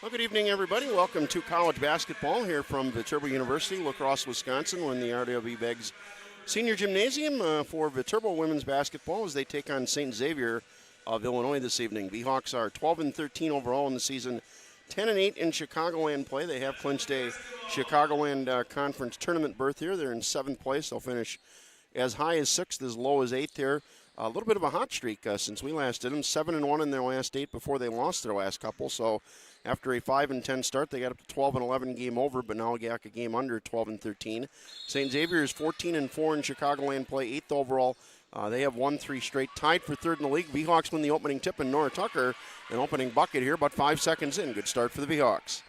Well, good evening, everybody. Welcome to college basketball here from Viterbo University, La Crosse, Wisconsin. We're in the RWB Beggs Senior Gymnasium for Viterbo women's basketball as they take on St. Xavier of Illinois this evening. Vhawks are 12-13 overall in the season, 10-8 in Chicagoland play. They have clinched a Chicagoland Conference tournament berth here. They're in 7th place. They'll finish as high as 6th, as low as 8th there. A little bit of a hot streak since we last did them. 7-1 in their last 8 before they lost their last couple. So after a 5-10 start, they got up to 12-11 game over, but now got a game under 12-13. St. Xavier is 14-4 in Chicagoland play, 8th overall. They have won 3 straight, tied for 3rd in the league. Vhawks win the opening tip, and Nora Tucker, an opening bucket here, about 5 seconds in. Good start for the Vhawks.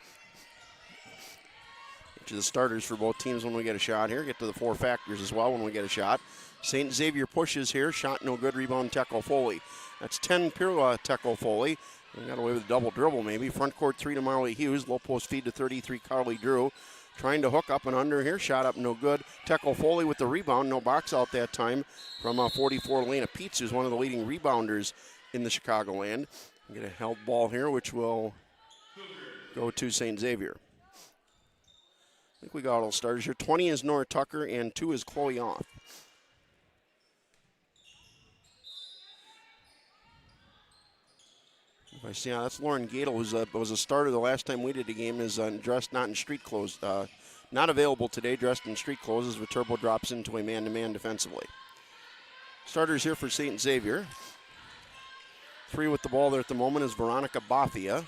Get to the starters for both teams when we get a shot here. Get to the 4 factors as well when we get a shot. St. Xavier pushes here. Shot no good. Rebound Tecco Foley. That's 10 Pirla Tecco Foley. We got away with a double dribble maybe. Front court 3 to Marley Hughes. Low post feed to 33 Carly Drew. Trying to hook up and under here. Shot up no good. Tecco Foley with the rebound. No box out that time from 44 Lena Peets, who's one of the leading rebounders in the Chicagoland. We get a held ball here, which will go to St. Xavier. I think we got all starters here. 20 is Nora Tucker and 2 is Chloe Off. I see, that's Lauren Gadel, who was a starter the last time we did a game, is dressed not in street clothes. Not available today, dressed in street clothes as Viterbo drops into a man-to-man defensively. Starters here for St. Xavier. 3 with the ball there at the moment is Veronica Bafia.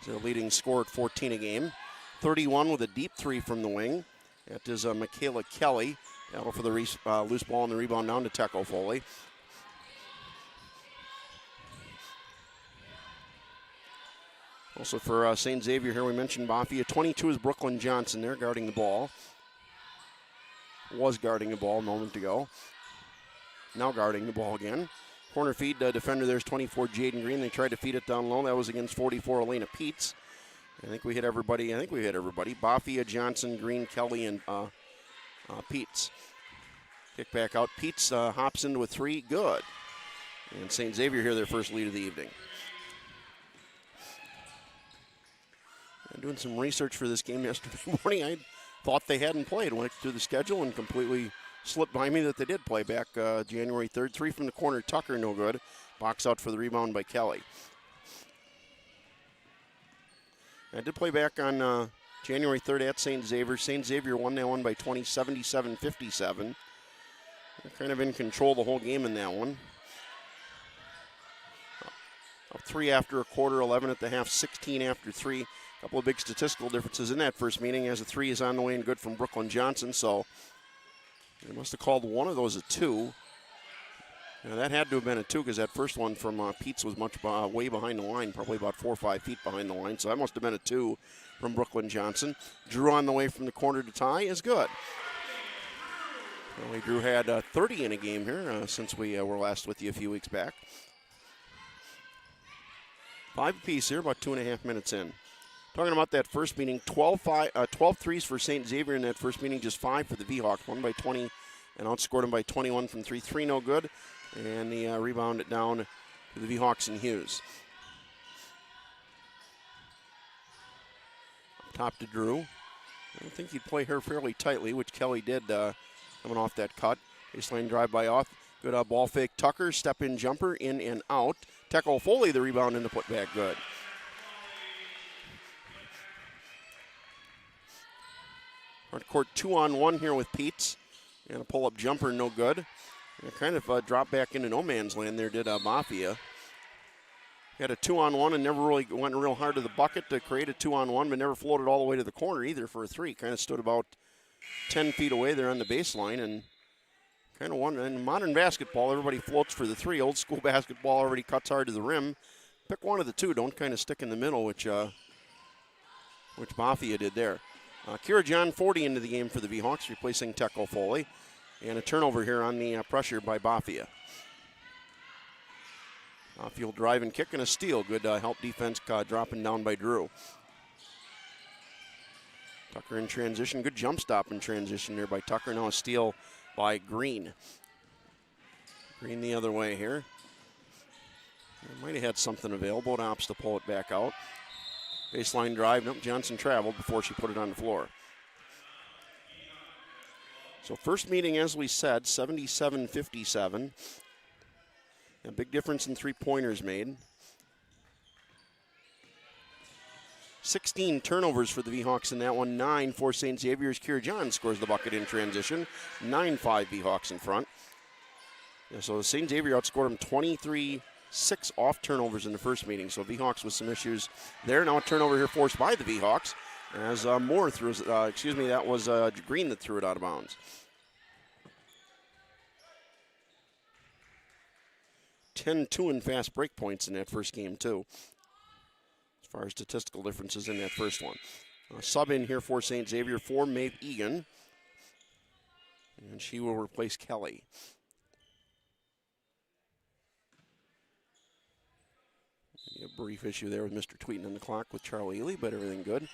She's the leading scorer at 14 a game. 31 with a deep 3 from the wing. That is Michaela Kelly. That'll for the loose ball and the rebound down to Tecco Foley. Also for St. Xavier here, we mentioned Bafia. 22 is Brooklyn Johnson there guarding the ball. Was guarding the ball a moment ago. Now guarding the ball again. Corner feed defender there's 24 Jaden Green. They tried to feed it down low. That was against 44 Elena Peets. I think we hit everybody. Bafia, Johnson, Green, Kelly, and Peets. Kick back out. Peets hops into a 3. Good. And St. Xavier here, their first lead of the evening. Doing some research for this game yesterday morning. I thought they hadn't played. Went through the schedule and completely slipped by me that they did play back January 3rd. 3 from the corner, Tucker, no good. Box out for the rebound by Kelly. I did play back on January 3rd at St. Xavier. St. Xavier won that one by 20, 77-57. They're kind of in control the whole game in that one. Up 3 after a quarter, 11 at the half, 16 after 3. A couple of big statistical differences in that first meeting as a 3 is on the way and good from Brooklyn Johnson. So they must have called one of those a 2. Now that had to have been a 2 because that first one from Peets was much way behind the line, probably about 4 or 5 feet behind the line. So that must have been a 2 from Brooklyn Johnson. Drew on the way from the corner to tie is good. Well, Drew had 30 in a game here since we were last with you a few weeks back. 5 apiece here, about 2.5 minutes in. Talking about that first meeting, 12 threes for St. Xavier in that first meeting, just 5 for the Vhawks. Won by 20 and outscored them by 21 from 3. 3 no good. And the rebound it down to the Vhawks and Hughes. Up top to Drew. I don't think he'd play her fairly tightly, which Kelly did coming off that cut. Baseline drive by Off. Good ball fake. Tucker, step in jumper, in and out. Tecco Foley, the rebound and the putback, good. Front court 2-on-1 here with Peets. And a pull-up jumper, no good. And kind of dropped back into no man's land there, did Mafia. Had a 2-on-1 and never really went real hard to the bucket to create a 2-on-1, but never floated all the way to the corner either for a 3. Kind of stood about 10 feet away there on the baseline and kind of won. In modern basketball, everybody floats for the 3. Old school basketball already cuts hard to the rim. Pick one of the 2. Don't kind of stick in the middle, which Mafia did there. Kira John 40 into the game for the Vhawks, replacing Tecco Foley. And a turnover here on the pressure by Bafia. Off-field drive and kick and a steal. Good help defense dropping down by Drew. Tucker in transition. Good jump stop in transition there by Tucker. Now a steal by Green. Green the other way here. Might have had something available. It opts to pull it back out. Baseline drive. Nope, Johnson traveled before she put it on the floor. So first meeting, as we said, 77-57. A big difference in three-pointers made. 16 turnovers for the V-Hawks in that one. 9 for St. Xavier's. Kira John scores the bucket in transition. 9-5 V-Hawks in front. Yeah, so St. Xavier outscored them 23-6 off turnovers in the first meeting. So V-Hawks with some issues there. Now a turnover here forced by the V-Hawks as Moore threw, that was Green that threw it out of bounds. 10-2 in fast break points in that first game, too, as far as statistical differences in that first one. Sub in here for St. Xavier for Maeve Egan, and she will replace Kelly. A brief issue there with Mr. Tweeting on the clock with Charlie Ely, but everything good.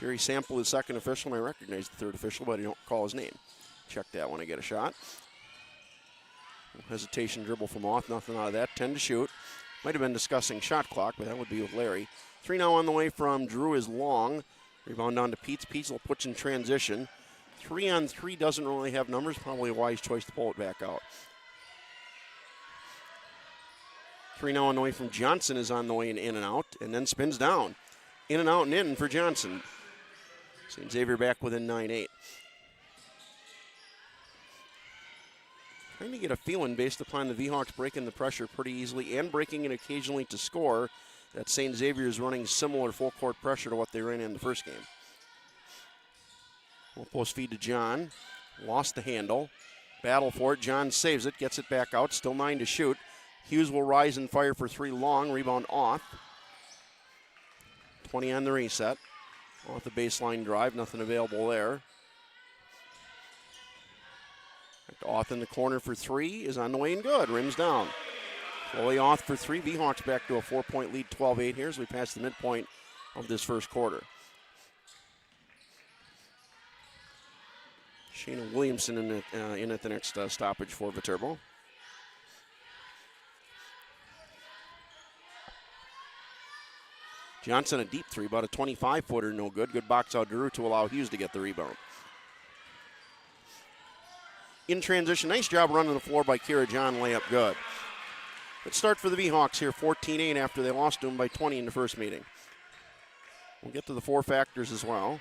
Jerry Sample is second official, and I recognize the third official, but I don't call his name. Check that when I get a shot. Hesitation dribble from off, nothing out of that. 10 to shoot. Might have been discussing shot clock, but that would be with Larry. 3 now on the way from Drew is long. Rebound down to Peets. Peets will put in transition. 3-on-3 doesn't really have numbers. Probably a wise choice to pull it back out. 3 now on the way from Johnson is on the way and in and out, and then spins down. In and out and in for Johnson. St. Xavier back within 9-8. Trying to get a feeling based upon the V-Hawks breaking the pressure pretty easily and breaking it occasionally to score that St. Xavier is running similar full court pressure to what they ran in the first game. Well, post feed to John. Lost the handle. Battle for it. John saves it. Gets it back out. Still 9 to shoot. Hughes will rise and fire for 3 long. Rebound off. 20 on the reset. Off the baseline drive. Nothing available there. Off in the corner for 3 is on the way and good. Rims down. Chloe off for 3. V-Hawks back to a 4-point lead, 12-8 here as we pass the midpoint of this first quarter. Shayna Williamson in at the next stoppage for Viterbo. Johnson a deep 3, about a 25-footer, no good. Good box out Drew to allow Hughes to get the rebound. In transition, nice job running the floor by Kira John, layup good. Good start for the V-Hawks here, 14-8 after they lost to them by 20 in the first meeting. We'll get to the 4 factors as well.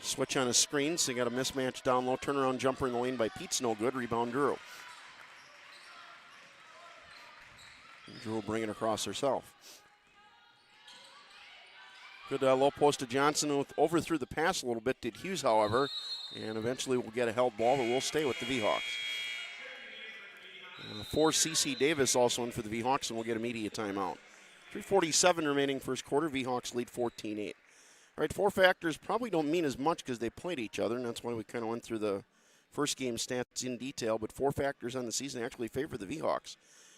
Switch on a screen, so you got a mismatch down low. Turnaround jumper in the lane by Pete's no good. Rebound Drew. And Drew will bring it across herself. Good low post to Johnson. Overthrew the pass a little bit, did Hughes, however. And eventually we'll get a held ball, but we'll stay with the V-Hawks. For C.C. Davis also in for the V-Hawks, and we'll get immediate timeout. 3:47 remaining first quarter. V-Hawks lead 14-8. All right, 4 factors probably don't mean as much because they played each other, and that's why we kind of went through the first game stats in detail. But 4 factors on the season actually favor the V-Hawks.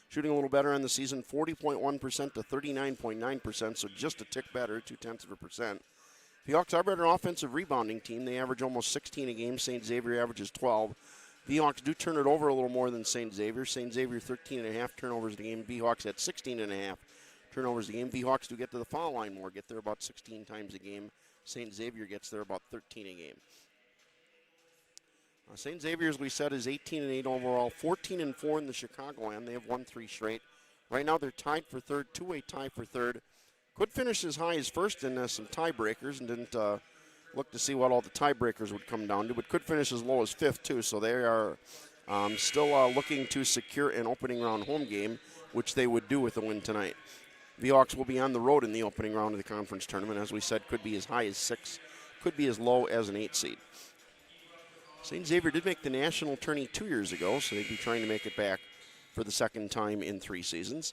Shooting a little better on the season, 40.1% to 39.9%, so just a tick better, 0.2%. The Hawks are better offensive rebounding team. They average almost 16 a game. St. Xavier averages 12. V-Hawks do turn it over a little more than St. Xavier. St. Xavier 13.5 turnovers a game. V-Hawks at 16.5 turnovers a game. V-Hawks do get to the foul line more, get there about 16 times a game. St. Xavier gets there about 13 a game. St. Xavier, as we said, is 18-8 overall, 14-4 in the Chicagoland. They have won 3 straight. Right now they're tied for third, 2-way tie for third. Could finish as high as first in some tiebreakers, and didn't look to see what all the tiebreakers would come down to, but could finish as low as fifth too. So they are still looking to secure an opening round home game, which they would do with a win tonight. The Hawks will be on the road in the opening round of the conference tournament. As we said, could be as high as 6, could be as low as an 8 seed. St. Xavier did make the national tourney 2 years ago, so they'd be trying to make it back for the second time in 3 seasons.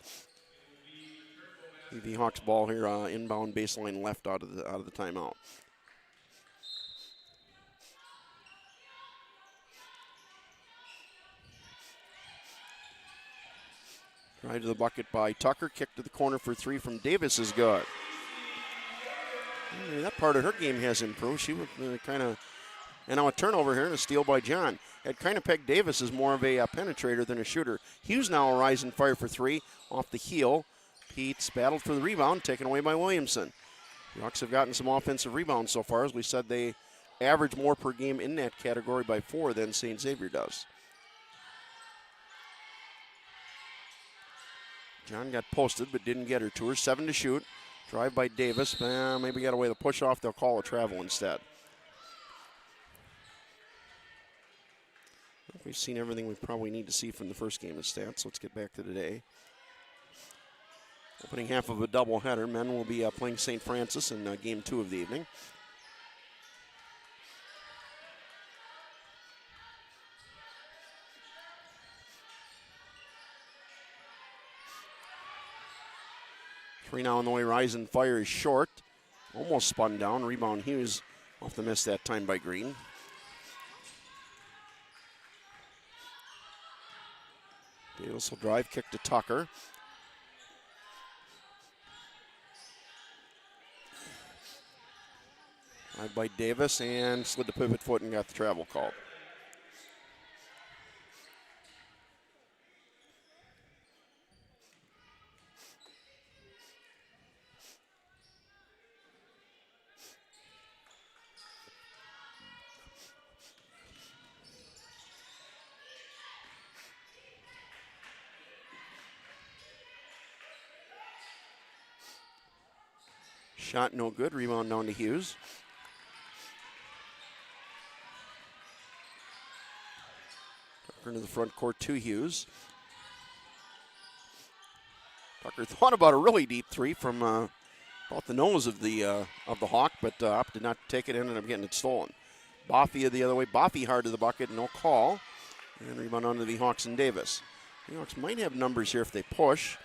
The Hawks ball here, inbound baseline left out of the timeout. Drive to the bucket by Tucker. Kick to the corner for 3 from Davis is good. That part of her game has improved. She was kind of And now a turnover here and a steal by John. Had kind of pegged Davis as more of a penetrator than a shooter. Hughes now a rise and fire for three off the heel. Pete's battled for the rebound, taken away by Williamson. The Hawks have gotten some offensive rebounds so far. As we said, they average more per game in that category by 4 than St. Xavier does. John got posted but didn't get her to her. 7 to shoot. Drive by Davis. Maybe got away the push off. They'll call a travel instead. We've seen everything we probably need to see from the first game of stats. Let's get back to today. Opening half of a doubleheader. Men will be playing St. Francis in game 2 of the evening. Three now on the way. Rise and fire is short. Almost spun down. Rebound Hughes off the miss that time by Green. Davis will drive, kick to Tucker. Drive by Davis and slid the pivot foot and got the travel called. Shot no good. Rebound down to Hughes. Tucker into the front court to Hughes. Tucker thought about a really deep three from about the nose of the Hawk, but opted not to take it. Ended up getting it stolen. Boffey the other way. Boffey hard to the bucket. No call. And rebound onto the Hawks and Davis. The Hawks might have numbers here if they push.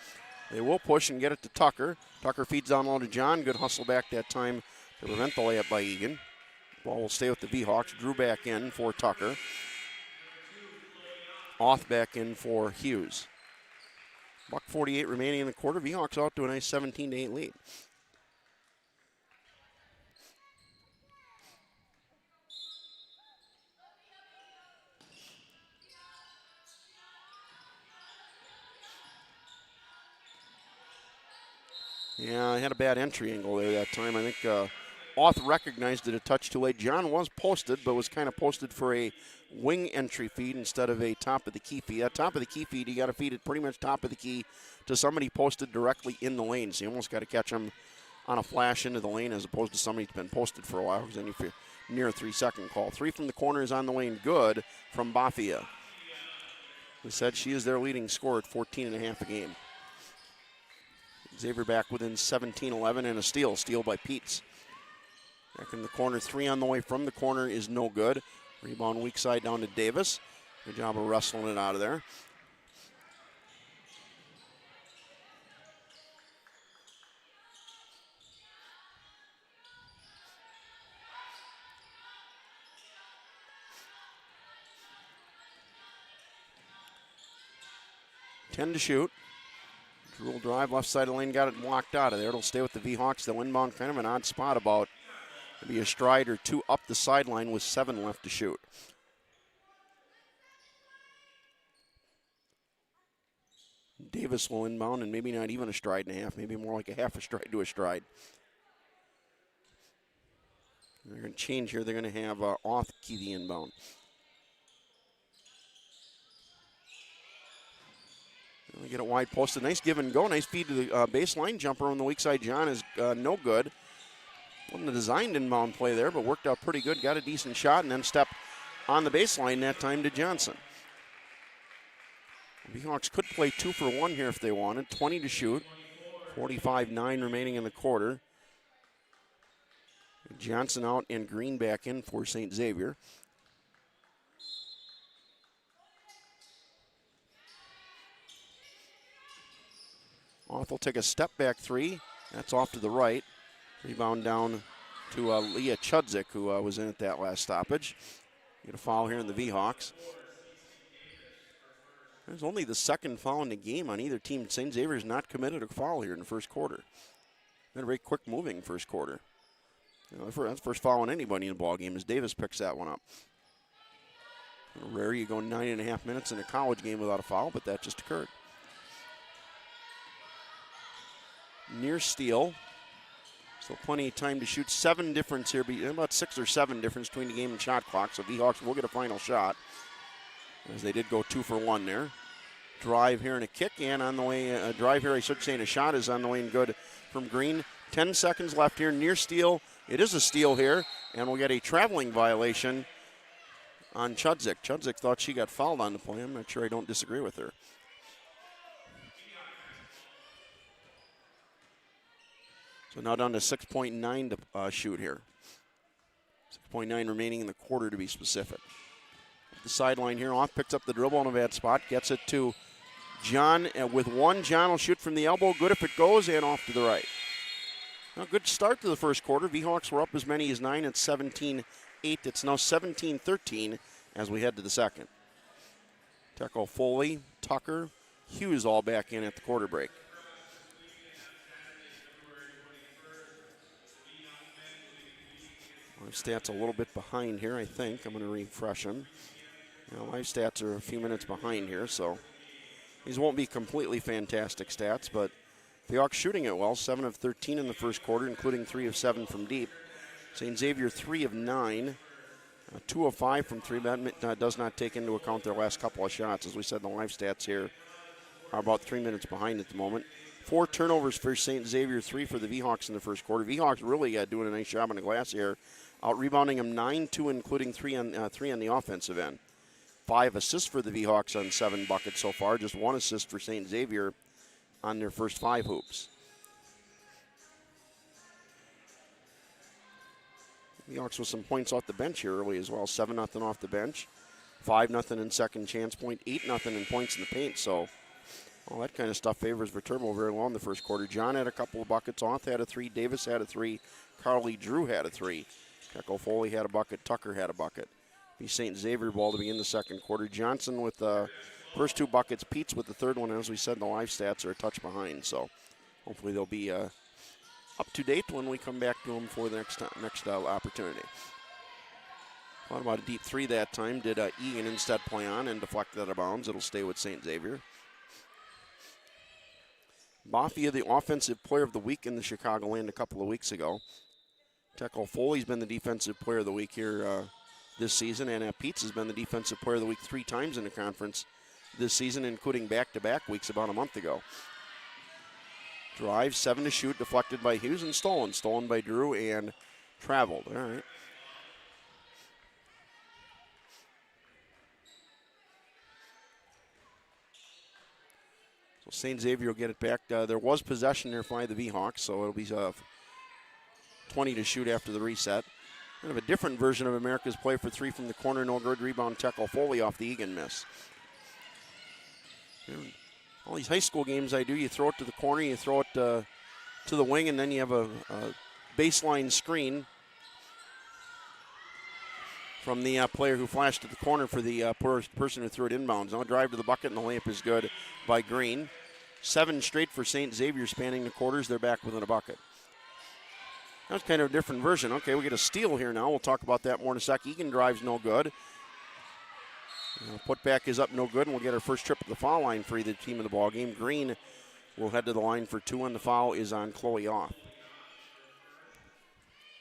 They will push and get it to Tucker. Tucker feeds down low to John. Good hustle back that time to prevent the layup by Egan. Ball will stay with the V-Hawks. Drew back in for Tucker. Off back in for Hughes. $1:48 remaining in the quarter. V-Hawks out to a nice 17-8 lead. Yeah, I had a bad entry angle there that time. I think Auth recognized it a touch too late. John was posted, but was kind of posted for a wing entry feed instead of a top of the key feed. That top of the key feed, you got to feed it pretty much top of the key to somebody posted directly in the lane. So you almost got to catch them on a flash into the lane as opposed to somebody who's been posted for a while, because then you're near a 3-second call. Three from the corner is on the way and good from Bafia. We said she is their leading scorer at 14.5 a game. Xavier back within 17-11 and a steal. Steal by Peets. Back in the corner, 3 on the way from the corner is no good. Rebound weak side down to Davis. Good job of wrestling it out of there. Ten to shoot. Drill drive, left side of the lane, got it blocked out of there. It'll stay with the V-Hawks. They'll inbound kind of an odd spot, about maybe a stride or two up the sideline with 7 left to shoot. Davis will inbound, and maybe not even a stride and a half, maybe more like a half a stride to a stride. They're going to change here. They're going to have Auth key the inbound. We get it wide posted. Nice give and go. Nice feed to the baseline. Jumper on the weak side. John is no good. Wasn't a designed inbound play there, but worked out pretty good. Got a decent shot and then stepped on the baseline that time to Johnson. The Hawks could play 2 for 1 here if they wanted. 20 to shoot. 45-9 remaining in the quarter. Johnson out and Green back in for St. Xavier. Auth will take a step back 3. That's off to the right. Rebound down to Leah Chudzik, who was in at that last stoppage. Get a foul here in the V-Hawks. There's only the second foul in the game on either team. St. Xavier's not committed a foul here in the first quarter. Been a very quick moving first quarter. That's the first foul on anybody in the ball game as Davis picks that one up. Rare you go 9.5 minutes in a college game without a foul, but that just occurred. Near steal. So plenty of time to shoot. 7 difference here, about 6 or 7 difference between the game and shot clock. So V-Hawks will get a final shot, as they did go 2 for 1 there. Drive here and a kick, and on the way, a drive here, I should say, and a shot is on the way and good from Green. 10 seconds left here, near steal. It is a steal here, and we'll get a traveling violation on Chudzik. Chudzik thought she got fouled on the play. I'm not sure, I don't disagree with her. So now down to 6.9 to shoot here. 6.9 remaining in the quarter to be specific. The sideline here, off, picks up the dribble on a bad spot, gets it to John. With one, John will shoot from the elbow. Good if it goes, and off to the right. Now, good start to the first quarter. V-Hawks were up as many as 9 at 17-8. It's now 17-13 as we head to the second. Tecco, Foley, Tucker, Hughes all back in at the quarter break. Live stats a little bit behind here, I think. I'm going to refresh them. Live stats are a few minutes behind here, so these won't be completely fantastic stats, but the Hawks shooting it well. 7 of 13 in the first quarter, including 3 of 7 from deep. St. Xavier 3 of 9, 2 of 5 from 3. That does not take into account their last couple of shots. As we said, the live stats here are about 3 minutes behind at the moment. 4 turnovers for St. Xavier, 3 for the V-Hawks in the first quarter. V-Hawks really doing a nice job on the glass here, out-rebounding them 9-2, including 3 on the offensive end. 5 assists for the V-Hawks on 7 buckets so far. Just 1 assist for St. Xavier on their first 5 hoops. V-Hawks with some points off the bench here early as well. 7-0 off the bench. 5-0 in second chance point. 8-0 in points in the paint. So all that kind of stuff favors Viterbo very well in the first quarter. John had a couple of buckets. Oth had a 3. Davis had a 3. Carly Drew had a 3. Tecco Foley had a bucket. Tucker had a bucket. Be St. Xavier ball to begin the second quarter. Johnson with the first 2 buckets. Pete's with the third one. As we said, the live stats are a touch behind. So hopefully they'll be up to date when we come back to them for the next opportunity. Thought about a deep 3 that time. Did Egan instead play on and deflected out of bounds. It'll stay with St. Xavier. Bafia, the offensive player of the week in the Chicagoland a couple of weeks ago. Tecco Foley's been the defensive player of the week here this season, and Pete's has been the defensive player of the week 3 times in the conference this season, including back-to-back weeks about a month ago. Drive, 7 to shoot, deflected by Hughes and stolen. Stolen by Drew and traveled. All right. So St. Xavier will get it back. There was possession there by the V-Hawks, so it'll be 20 to shoot after the reset. Kind of a different version of America's play for 3 from the corner. No good. Rebound, Tecco Foley off the Egan miss. All these high school games I do, you throw it to the corner, you throw it to the wing, and then you have a baseline screen from the player who flashed to the corner for the person who threw it inbounds. Now drive to the bucket, and the layup is good by Green. 7 straight for St. Xavier spanning the quarters. They're back within a bucket. That's kind of a different version. Okay, we get a steal here now. We'll talk about that more in a sec. Egan drives no good. Putback is up no good, and we'll get our first trip to the foul line for either team in the ball game. Green will head to the line for 2, and the foul is on Chloe Oth.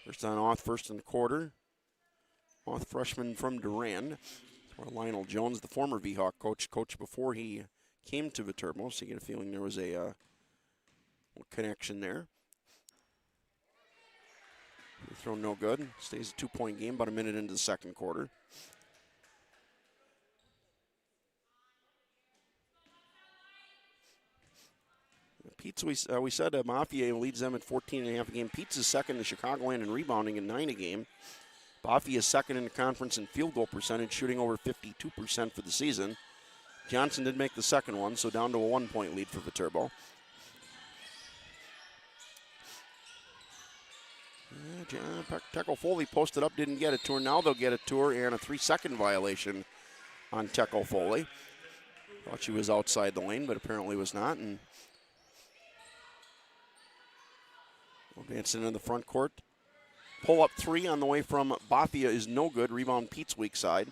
First on Oth, first in the quarter. Oth, freshman from Duran. Lionel Jones, the former V-Hawk coach before he came to Viterbo, so you get a feeling there was a connection there. Throw no good. Stays a 2-point game, about a minute into the second quarter. Pete's, we said Mafia leads them at 14.5 a game. Pete's is second in Chicagoland in rebounding at 9 a game. Mafia is second in the conference in field goal percentage, shooting over 52% for the season. Johnson did make the second one, so down to a 1-point lead for Viterbo. Tecco Foley posted up, didn't get it to her. Now they'll get it to her, and a 3-second violation on Tecco Foley. Thought she was outside the lane, but apparently was not. And advancing into the front court. Pull-up three on the way from Bafia is no good. Rebound Pete's weak side.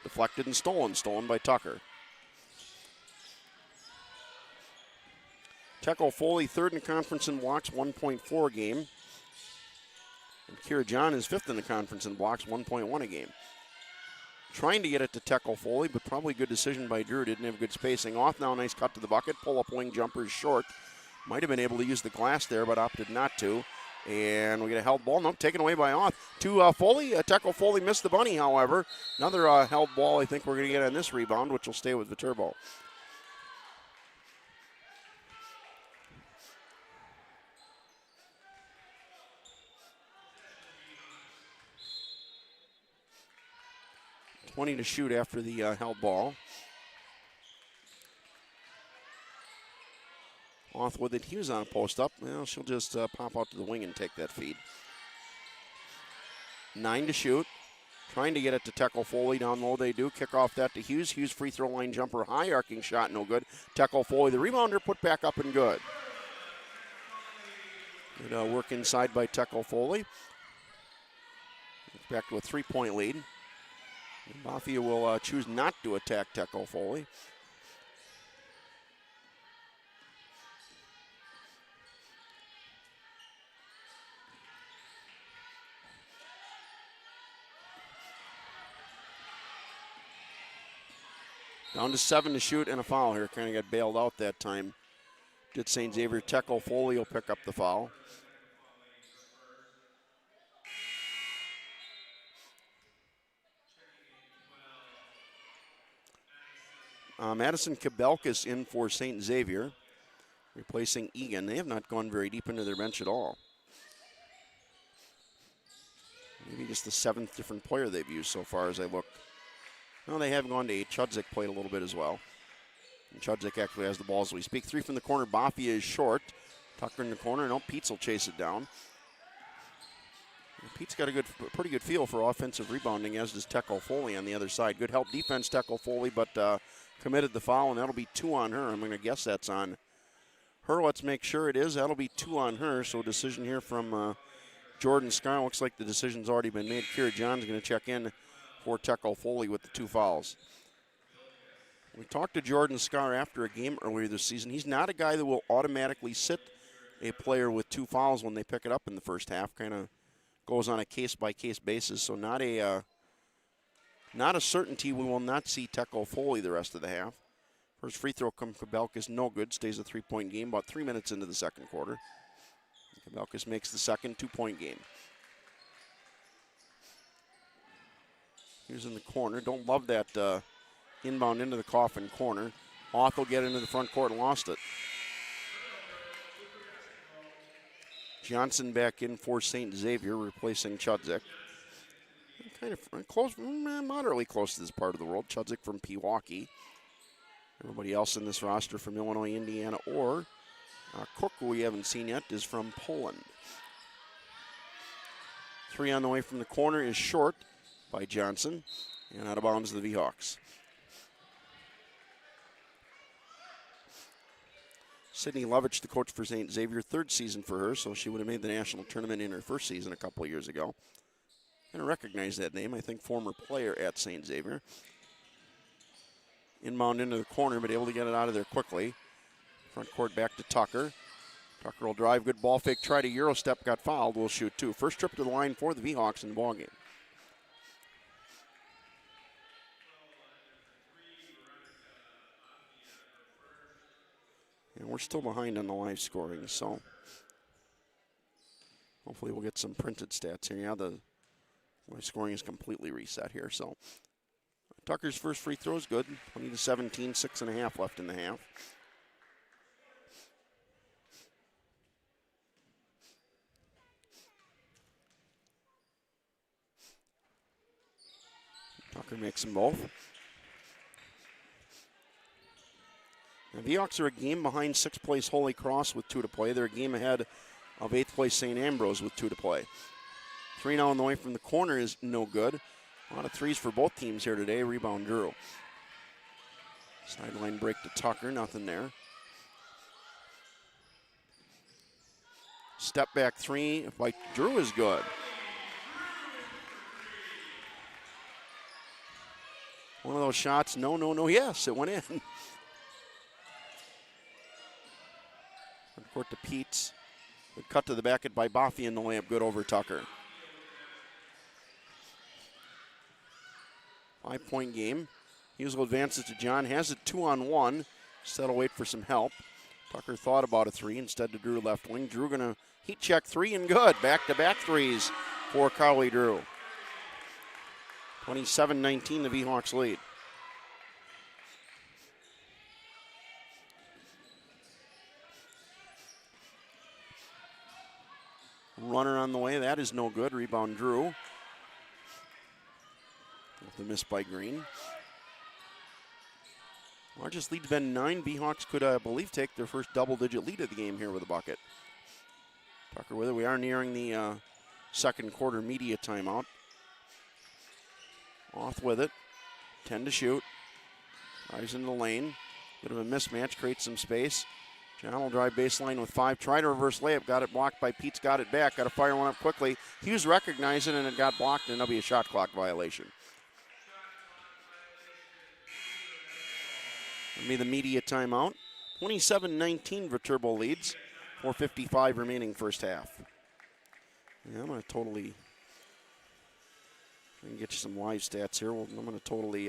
Deflected and stolen. Stolen by Tucker. Tecco Foley, third in the conference in blocks, 1.4 a game. And Kira John is fifth in the conference in blocks, 1.1 a game. Trying to get it to Tecco Foley, but probably good decision by Drew. Didn't have good spacing. Off now, nice cut to the bucket. Pull-up wing jumper is short. Might have been able to use the glass there, but opted not to. And we get a held ball. Nope, taken away by Oth. To Foley. Tecco Foley missed the bunny, however. Another held ball I think we're going to get on this rebound, which will stay with Viterbo. .20 to shoot after the held ball. Off with it. He was on a post-up. Well, she'll just pop out to the wing and take that feed. 9 to shoot. Trying to get it to Tecco Foley. Down low they do. Kick off that to Hughes. Hughes free throw line jumper. High arcing shot. No good. Tecco Foley, the rebounder, put back up and good. Good work inside by Tecco Foley. Back to a 3-point lead. Bafia will choose not to attack Tecco Foley. Down to 7 to shoot and a foul here. Kind of got bailed out that time. Did St. Xavier. Tecco Foley will pick up the foul. Madison Kabelkis in for St. Xavier, replacing Egan. They have not gone very deep into their bench at all. Maybe just the 7th different player they've used so far as I look. No, they have gone to 8. Chudzik played a little bit as well. And Chudzik actually has the ball as we speak. 3 from the corner. Bafia is short. Tucker in the corner. No, Pete's will chase it down. And Pete's got a pretty good feel for offensive rebounding, as does Tecco Foley on the other side. Good help defense, Tecco Foley, but committed the foul, and that'll be 2 on her. I'm going to guess that's on her. Let's make sure it is. That'll be 2 on her. So decision here from Jordan Scar. Looks like the decision's already been made. Kira John's going to check in for Tecco Foley with the 2 fouls. We talked to Jordan Scar after a game earlier this season. He's not a guy that will automatically sit a player with 2 fouls when they pick it up in the first half. Kind of goes on a case-by-case basis. So not a certainty we will not see Tecco Foley the rest of the half. First free throw from Kabelkis, no good. Stays a 3-point game about 3 minutes into the second quarter. Kabelkis makes the second 2-point game. Here's in the corner. Don't love that inbound into the coffin corner. Oth will get into the front court and lost it. Johnson back in for St. Xavier, replacing Chudzik. Kind of close, moderately close to this part of the world. Chudzik from Pewaukee. Everybody else in this roster from Illinois, Indiana, or Cook, who we haven't seen yet, is from Poland. 3 on the way from the corner is short by Johnson, and out of bounds to the V-Hawks. Sydney Lovich, the coach for St. Xavier, 3rd season for her, so she would have made the national tournament in her 1st season a couple of years ago. I recognize that name. I think former player at St. Xavier. Inbound into the corner, but able to get it out of there quickly. Front court back to Tucker. Tucker will drive, good ball fake, tried a Euro step, got fouled, will shoot 2. First trip to the line for the V-Hawks in the ballgame. And we're still behind on the live scoring, so hopefully we'll get some printed stats here. Yeah, the live scoring is completely reset here, so Tucker's first free throw is good. 20-17, 6.5 left in the half. Tucker makes them both. Now, the Hawks are a game behind 6th place Holy Cross with 2 to play. They're a game ahead of 8th place St. Ambrose with 2 to play. 3 now on the way from the corner is no good. A lot of threes for both teams here today. Rebound Drew. Sideline break to Tucker, nothing there. Step back 3 by Drew is good. One of those shots, no, yes, it went in. Court to Peets. Good cut to the backet by Boffey in the layup, good over Tucker. 5-point game. Husel advances to John, has it 2-on-1. Instead will wait for some help. Tucker thought about a three, instead to Drew left wing. Drew gonna heat check three and good. Back-to-back threes for Carly Drew. 27-19, the V-Hawks lead. Runner on the way, that is no good. Rebound Drew. The miss by Green. Largest lead's been 9. V-Hawks could, I believe, take their first double-digit lead of the game here with a bucket. Tucker with it. We are nearing the second quarter media timeout. Off with it. 10 to shoot. Drives into the lane. Bit of a mismatch, creates some space. John will drive baseline with 5. Try to reverse layup. Got it blocked by Peets. Got it back. Got to fire one up quickly. Hughes recognized it, and it got blocked, and there'll be a shot clock violation. That'll be the media timeout. 27-19, Viterbo leads. 4:55 remaining first half. Yeah, I'm going to totally try and get you some live stats here. I'm going to totally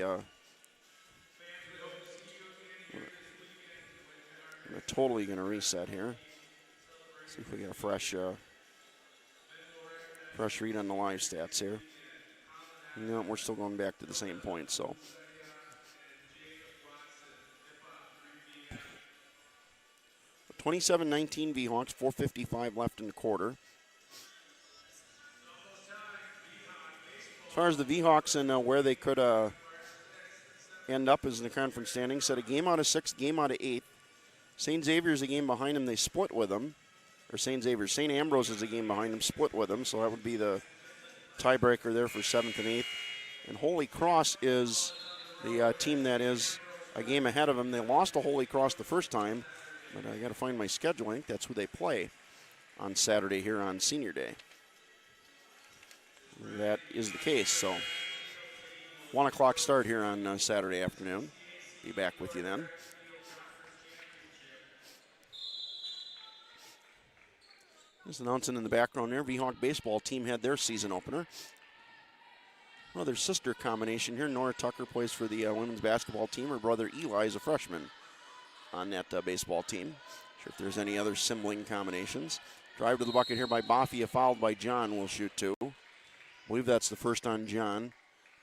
going to reset here. See if we get a fresh read on the live stats here. No, we're still going back to the same point, so. But 27-19 V-Hawks, 4:55 left in the quarter. As far as the V-Hawks and where they could end up is in the conference standings, set a game out of 6, game out of 8. St. Xavier's a game behind them. They split with them. Or St. Ambrose is a game behind them, split with them. So that would be the tiebreaker there for 7th and 8th. And Holy Cross is the team that is a game ahead of them. They lost to Holy Cross the first time, but I got to find my schedule. I think that's who they play on Saturday here on Senior Day. That is the case. So 1 o'clock start here on Saturday afternoon. Be back with you then. Just announcing in the background there, V-Hawk baseball team had their season opener. Brother sister combination here. Nora Tucker plays for the women's basketball team. Her brother Eli is a freshman on that baseball team. Sure if there's any other sibling combinations. Drive to the bucket here by Boffey, fouled by John, will shoot 2. I believe that's the first on John.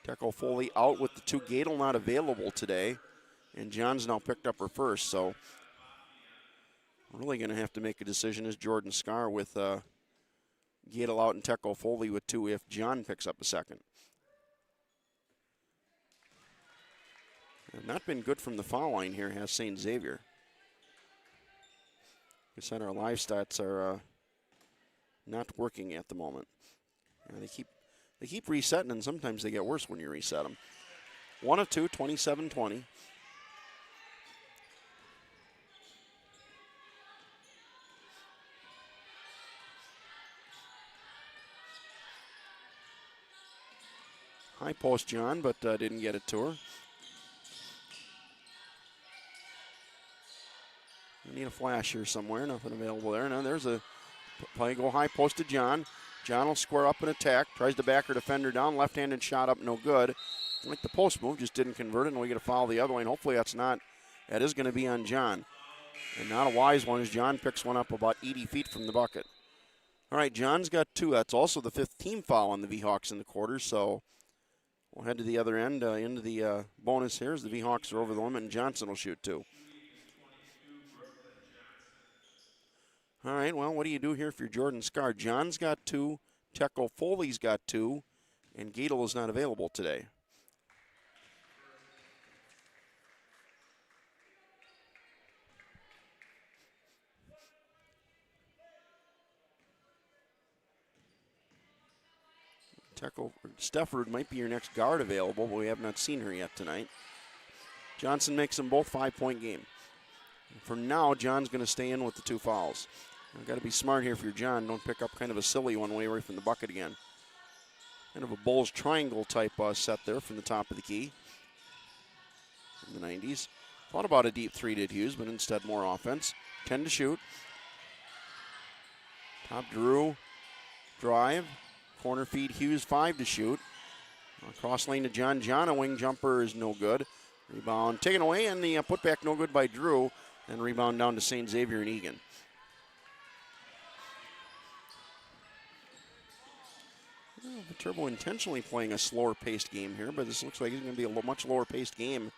Teco Foley out with the 2. Gadel not available today. And John's now picked up her first, so really going to have to make a decision as Jordan Scar with Gadel out and Teco Foley with 2 if John picks up a second. And not been good from the foul line here, has St. Xavier. We said our live stats are not working at the moment. They keep resetting, and sometimes they get worse when you reset them. 1 of 2, 27-20. High post John, but didn't get it to her. We need a flash here somewhere. Nothing available there. Now there's a play. Go high post to John. John will square up and attack. Tries to back her defender down. Left-handed shot up, no good. Like the post move, just didn't convert it, and we get a foul the other way. And hopefully that is going to be on John. And not a wise one as John picks one up about 80 feet from the bucket. All right, John's got 2. That's also the 5th team foul on the V-Hawks in the quarter, so we'll head to the other end, into the bonus here as the V-Hawks are over the limit, and Johnson will shoot 2. All right, well, what do you do here if you're Jordan Scar? John's got 2, Teco Foley's got 2, and Gadel is not available today. Stefford might be your next guard available, but we have not seen her yet tonight. Johnson makes them both 5-point game. For now, John's going to stay in with the 2 fouls. You've got to be smart here if you're John. Don't pick up kind of a silly one way away from the bucket again. Kind of a Bulls triangle type set there from the top of the key. in the 90s. Thought about a deep three, did Hughes, but instead more offense. 10 to shoot. Top Drew, drive. Corner feed Hughes, 5 to shoot. Cross lane to John. John, a wing jumper is no good. Rebound taken away, and the putback no good by Drew. And rebound down to St. Xavier and Egan. Well, Viterbo intentionally playing a slower-paced game here, but this looks like it's going to be a much lower-paced game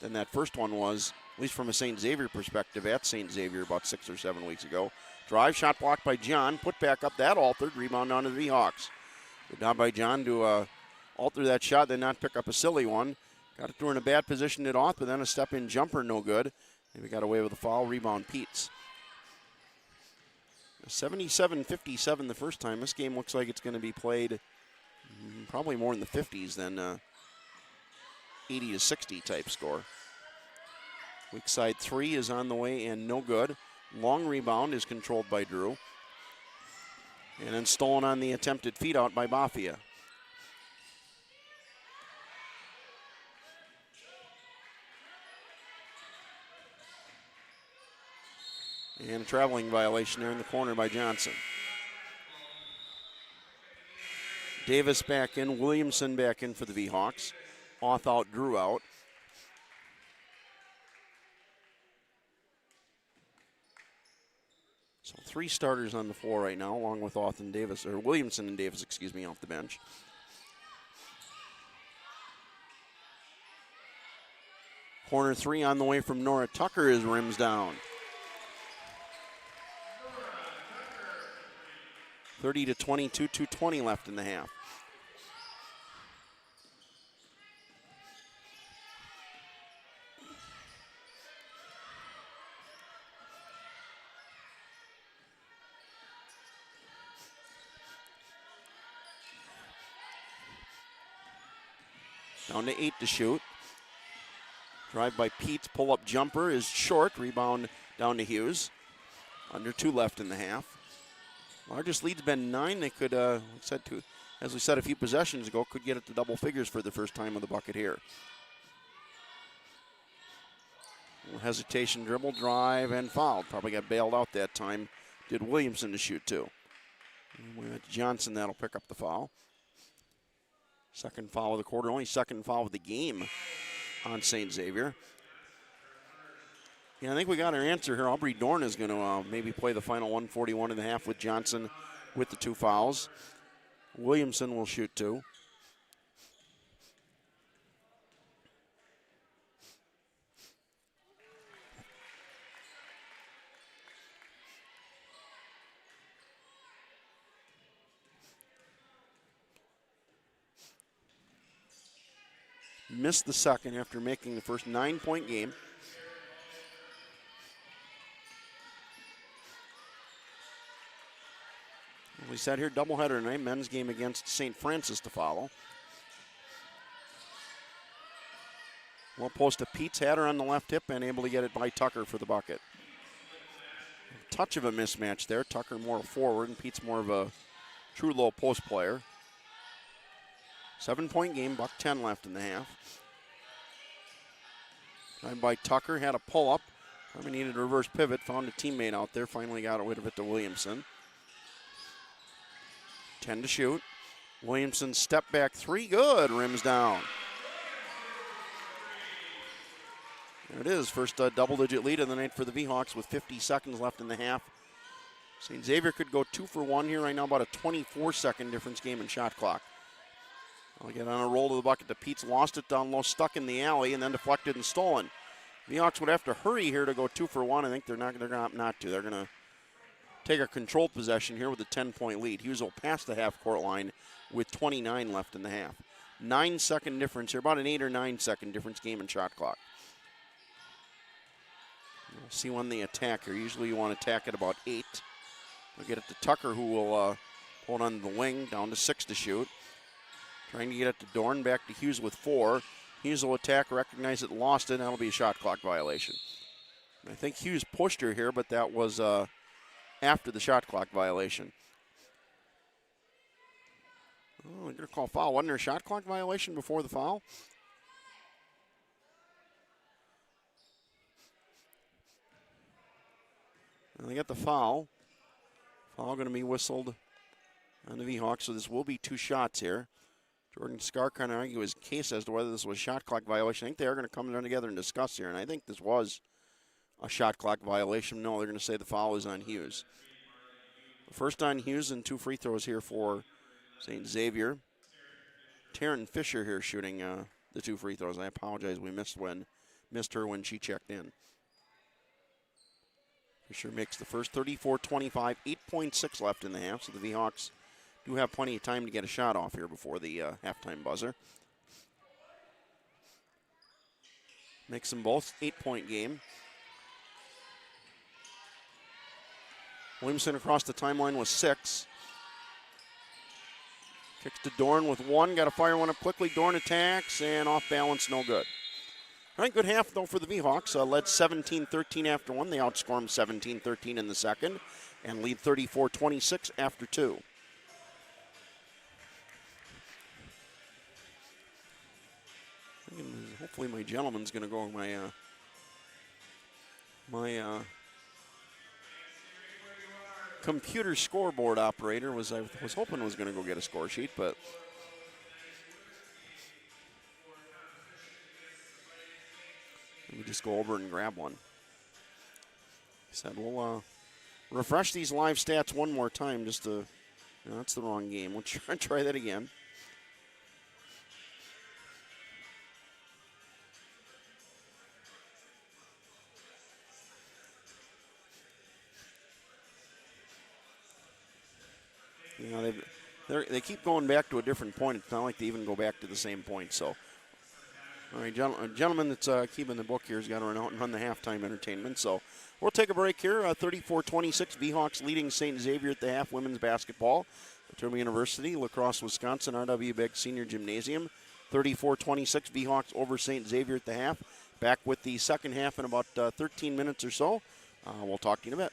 than that first one was, at least from a St. Xavier perspective at St. Xavier about 6 or 7 weeks ago. Drive, shot blocked by John. Put back up, that altered. Rebound down to the Hawks. Good job by John to alter that shot, then not pick up a silly one. Got it through in a bad position at off, but then a step-in jumper, no good. And we got away with a foul. Rebound, Peets. 77-57 the first time. This game looks like it's going to be played probably more in the 50s than 80-60 type score. Weak side 3 is on the way and no good. Long rebound is controlled by Drew. And then stolen on the attempted feed out by Bafia. And a traveling violation there in the corner by Johnson. Davis back in, Williamson back in for the V-Hawks. Oth out, Drew out. So 3 starters on the floor right now, along with Oth and Davis, or Williamson and Davis, excuse me, off the bench. Corner 3 on the way from Nora Tucker is rims down. 30-22, 2:20 left in the half. Down to 8 to shoot. Drive by Peets, pull-up jumper is short. Rebound down to Hughes. Under 2 left in the half. Largest lead's been 9. They could, as we said a few possessions ago, could get it to double figures for the first time with the bucket here. Hesitation, dribble, drive, and foul. Probably got bailed out that time. Did Williamson to shoot too. And Johnson, that'll pick up the foul. Second foul of the quarter, only second foul of the game on St. Xavier. Yeah, I think we got our answer here. Aubrey Dorn is going to maybe play the final 141 and a half with Johnson with the 2 fouls. Williamson will shoot 2. Missed the second after making the first 9-point game. We said here, doubleheader tonight, men's game against St. Francis to follow. We'll post a Peets Hatter on the left hip and able to get it by Tucker for the bucket. Touch of a mismatch there. Tucker more forward and Peets more of a true low post player. 7-point game, $1:10 left in the half. Drive by Tucker, had a pull-up. Probably needed a reverse pivot, found a teammate out there, finally got rid of it to Williamson. 10 to shoot. Williamson step back 3, good, rims down. There it is, first double-digit lead of the night for the V-Hawks with 50 seconds left in the half. St. Xavier could go 2 for 1 here right now, about a 24-second difference game in shot clock. I'll get on a roll to the bucket. The Peets lost it down low, stuck in the alley, and then deflected and stolen. V-Hawks would have to hurry here to go 2 for 1. I think they're not to. They're going to take a controlled possession here with a 10-point lead. Hughes will pass the half-court line with 29 left in the half. 9-second difference here, about an 8 or 9-second difference game in shot clock. We'll see when they attack here. Usually you want to attack at about 8. We'll get it to Tucker, who will hold on to the wing, down to 6 to shoot. Trying to get it to Dorn, back to Hughes with 4. Hughes will attack, recognize it, lost it, and that'll be a shot clock violation. I think Hughes pushed her here, but that was after the shot clock violation. Oh, they're going to call foul. Wasn't there a shot clock violation before the foul? And they got the foul. Foul going to be whistled on the V-Hawks, so this will be 2 shots here. Jordan Scar kind of argue his case as to whether this was a shot clock violation. I think they are going to come down together and discuss here, and I think this was a shot clock violation. No, they're going to say the foul is on Hughes. The first on Hughes and 2 free throws here for St. Xavier. Taryn Fisher here shooting the 2 free throws. I apologize, we missed her when she checked in. Fisher makes the first, 34-25, 8.6 left in the half, so the V-Hawks do have plenty of time to get a shot off here before the halftime buzzer. Makes them both 8-point game. Williamson across the timeline with 6. Kicks to Dorn with 1. Got to fire one up quickly. Dorn attacks and off balance, no good. All right, good half, though, for the V-Hawks. Led 17-13 after 1. They outscore them 17-13 in the second and lead 34-26 after 2. Hopefully my gentleman's going to go my computer scoreboard operator I was hoping was going to go get a score sheet, but let me just go over and grab one. He said we'll refresh these live stats one more time just to, no, that's the wrong game. We'll try that again. You know, they keep going back to a different point. It's not like they even go back to the same point. So, all right, gentleman that's keeping the book here has got to run out and run the halftime entertainment. So we'll take a break here. 34-26, V-Hawks leading St. Xavier at the half women's basketball. Viterbo University, La Crosse, Wisconsin, R.W. Begg Senior Gymnasium. 34-26, V-Hawks over St. Xavier at the half. Back with the second half in about 13 minutes or so. We'll talk to you in a bit.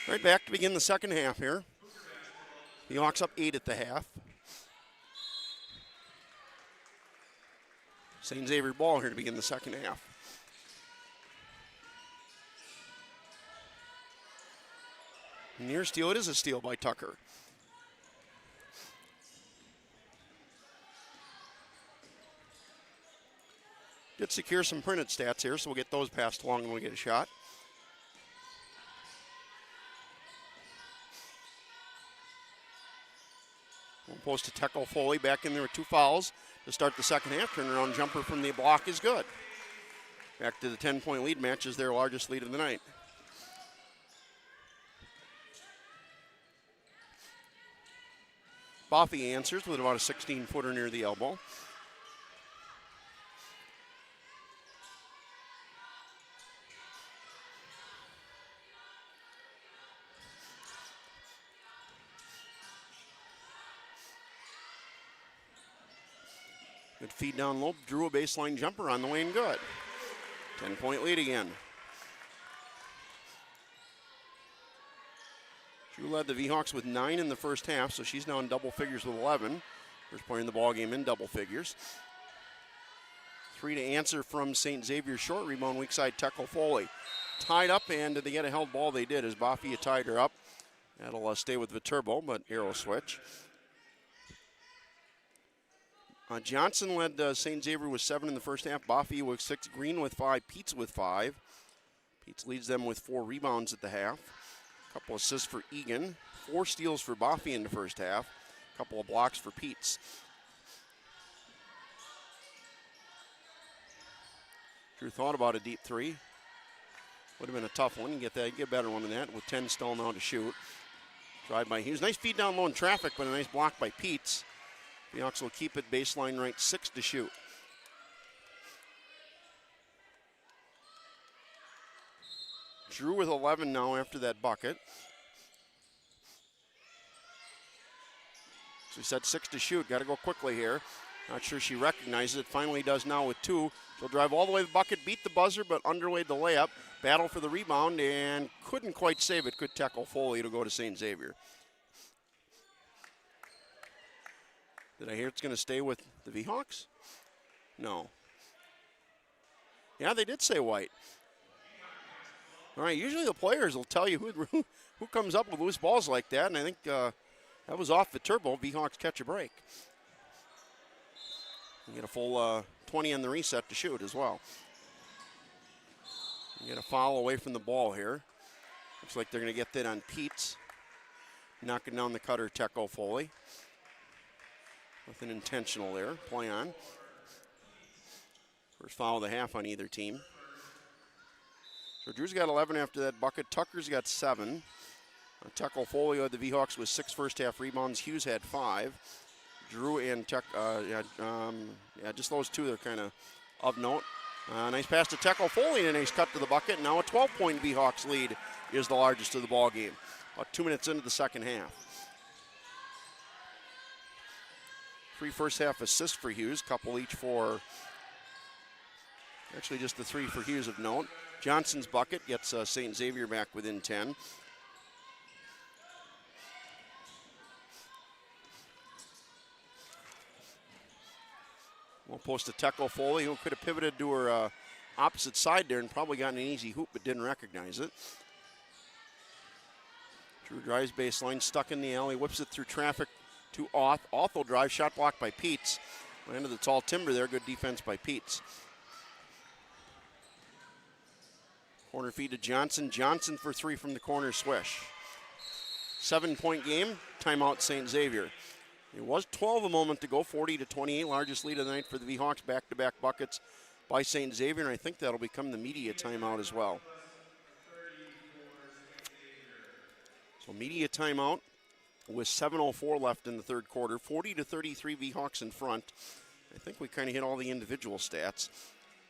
Right back to begin the second half here. The Hawks up 8 at the half. St. Xavier ball here to begin the second half. Near steal, it is a steal by Tucker. Did secure some printed stats here, so we'll get those passed along when we get a shot. We'll post to Teco Foley back in there with 2 fouls to start the second half. Turnaround jumper from the block is good. Back to the 10-point lead, matches their largest lead of the night. Boffey answers with about a 16-footer near the elbow. Good feed down low, drew a baseline jumper on the way and good. 10-point lead again. Drew led the V-Hawks with 9 in the first half, so she's now in double figures with 11. First point in the ball game in double figures. 3 to answer from St. Xavier, short rebound, weak side Teco Foley. Tied up, and did they get a held ball? They did, as Boffey tied her up. That'll stay with Viterbo, but arrow switch. Johnson led St. Xavier with 7 in the first half. Boffey with 6, Green with 5, Peets with 5. Peets leads them with 4 rebounds at the half. Couple assists for Egan, 4 steals for Boffey in the first half, couple of blocks for Peets. Drew thought about a deep 3. Would have been a tough one. You get a better one than that with 10 still now to shoot. Drive by Hughes. Nice feed down low in traffic, but a nice block by Peets. The Hawks will keep it baseline right, 6 to shoot. Drew with 11 now after that bucket. So we said 6 to shoot. Got to go quickly here. Not sure she recognizes it. Finally does now with 2. She'll drive all the way to the bucket, beat the buzzer, but underlaid the layup. Battle for the rebound and couldn't quite save it. Good Teco Foley to go to St. Xavier. Did I hear it's going to stay with the V-Hawks? No. Yeah, they did say white. All right, usually the players will tell you who comes up with loose balls like that, and I think that was off the turbo. V-Hawks catch a break. You get a full 20 on the reset to shoot as well. You get a foul away from the ball here. Looks like they're going to get that on Peets. Knocking down the cutter, Teco Foley. Nothing intentional there. Play on. First foul of the half on either team. So Drew's got 11 after that bucket. Tucker's got 7. Teco Foley led the V-Hawks with 6 first half rebounds. Hughes had 5. Drew and just those two are kind of note. Nice pass to Teco Foley and a nice cut to the bucket. Now a 12-point V-Hawks lead is the largest of the ball game. About 2 minutes into the second half. 3 first half assists for Hughes, couple each for, actually just the 3 for Hughes of note. Johnson's bucket gets St. Xavier back within 10. We'll post to Teco Foley, who could have pivoted to her opposite side there and probably gotten an easy hoop but didn't recognize it. Drew drives baseline, stuck in the alley, whips it through traffic to Auth. Auth will drive, shot blocked by Peets. Landed the tall timber there, good defense by Peets. Corner feed to Johnson. Johnson for 3 from the corner, swish. 7-point game, timeout St. Xavier. It was 12 a moment to go, 40-28, largest lead of the night for the V-Hawks, back-to-back buckets by St. Xavier, and I think that'll become the media timeout as well. So media timeout with 7:04 left in the third quarter, 40-33 V-Hawks in front. I think we kind of hit all the individual stats.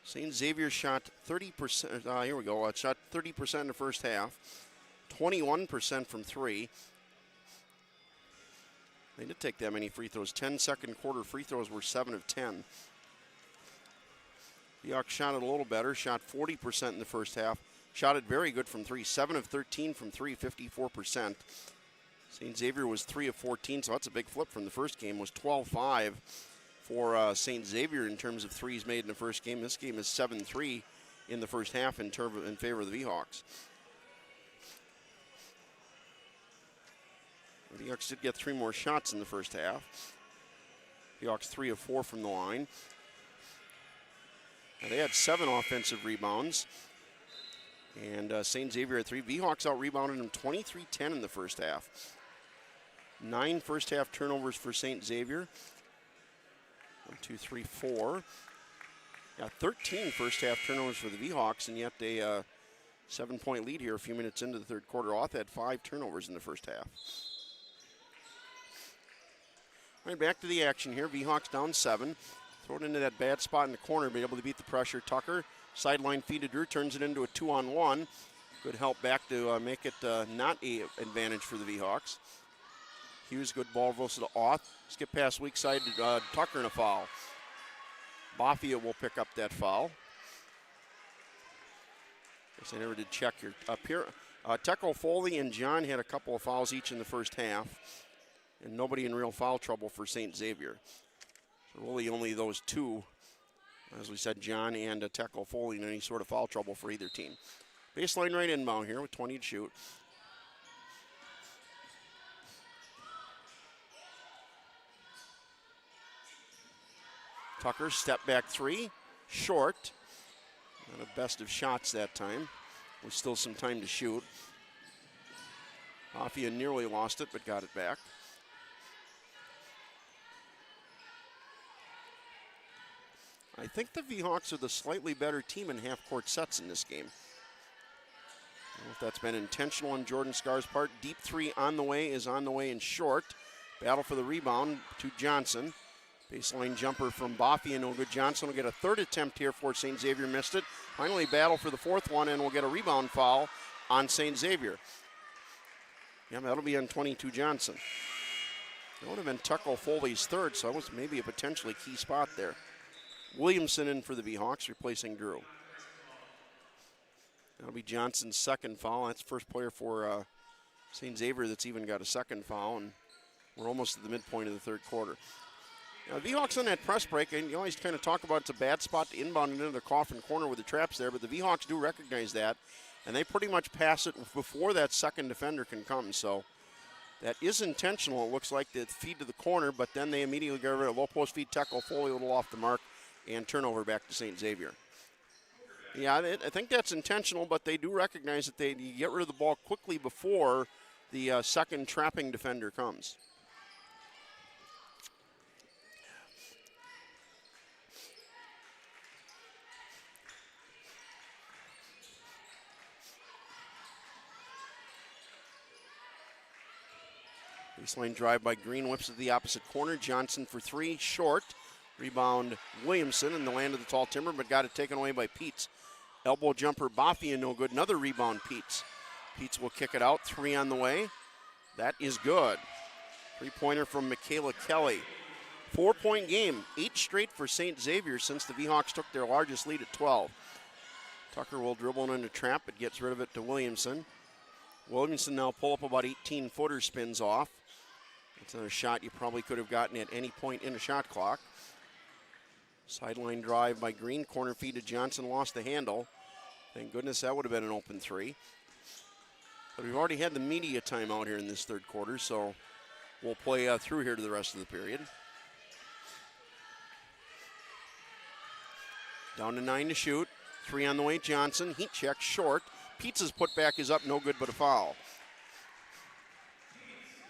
St. Xavier shot 30%, here we go, shot 30% in the first half, 21% from 3. They did take that many free throws. 10 second quarter free throws were 7 of 10. The Hawks shot it a little better, shot 40% in the first half, shot it very good from 3, 7 of 13 from 3, 54%. St. Xavier was 3 of 14, so that's a big flip from the first game. Was 12-5 for St. Xavier in terms of threes made in the first game. This game is 7-3 in the first half in favor of the Vhawks. The Vhawks did get 3 more shots in the first half. Vhawks 3 of 4 from the line. Now they had 7 offensive rebounds. And St. Xavier had 3. Vhawks out-rebounded them 23-10 in the first half. 9 first half turnovers for St. Xavier. 1, 2, 3, 4. Got 13 first half turnovers for the Vhawks, and yet a 7-point lead here a few minutes into the third quarter. Auth had 5 turnovers in the first half. All right, back to the action here. Vhawks down 7. Throw it into that bad spot in the corner, be able to beat the pressure. Tucker, sideline feed to Drew, turns it into a 2-on-1. Good help back to make it not an advantage for the Vhawks. Hughes, good ball, goes to Auth. Skip past weak side to Tucker and a foul. Bafia will pick up that foul. Guess I never did check here. Up here, Tecco Foley and John had a couple of fouls each in the first half. And nobody in real foul trouble for St. Xavier. So really only those 2, as we said, John and Tecco Foley, in any sort of foul trouble for either team. Baseline right inbound here with 20 to shoot. Tucker, step back 3, short. Not a best of shots that time. With still some time to shoot. Bafia nearly lost it, but got it back. I think the Vhawks are the slightly better team in half-court sets in this game. I don't know if that's been intentional on Jordan Scar's part. Deep 3 on the way and short. Battle for the rebound to Johnson. Baseline jumper from Bafia, no good. Johnson will get a third attempt here for St. Xavier, missed it. Finally battle for the fourth one, and we'll get a rebound foul on St. Xavier. Yeah, that'll be on 22 Johnson. That would have been Tucker Foley's third, so that was maybe a potentially key spot there. Williamson in for the Vhawks, replacing Drew. That'll be Johnson's second foul. That's the first player for St. Xavier that's even got a second foul, and we're almost at the midpoint of the third quarter. Now, the Vhawks on that press break, and you always kind of talk about it's a bad spot to inbound into the coffin corner with the traps there, but the Vhawks do recognize that, and they pretty much pass it before that second defender can come. So that is intentional. It looks like the feed to the corner, but then they immediately get rid of low post feed, tackle Foley a little off the mark, and turnover back to St. Xavier. Yeah, I think that's intentional, but they do recognize that they get rid of the ball quickly before the second trapping defender comes. Baseline drive by Green, whips to the opposite corner. Johnson for 3, short. Rebound Williamson in the land of the tall timber, but got it taken away by Peets. Elbow jumper Bafia, no good. Another rebound Peets. Peets will kick it out, 3 on the way. That is good. 3-pointer from Michaela Kelly. 4-point game, 8 straight for St. Xavier since the Vhawks took their largest lead at 12. Tucker will dribble into trap, but gets rid of it to Williamson. Williamson now pull up about 18-footer, spins off. That's another shot you probably could have gotten at any point in a shot clock. Sideline drive by Green, corner feed to Johnson, lost the handle. Thank goodness that would have been an open 3. But we've already had the media timeout here in this third quarter, so we'll play through here to the rest of the period. Down to 9 to shoot. 3 on the way, Johnson. Heat check, short. Pizza's putback is up, no good, but a foul.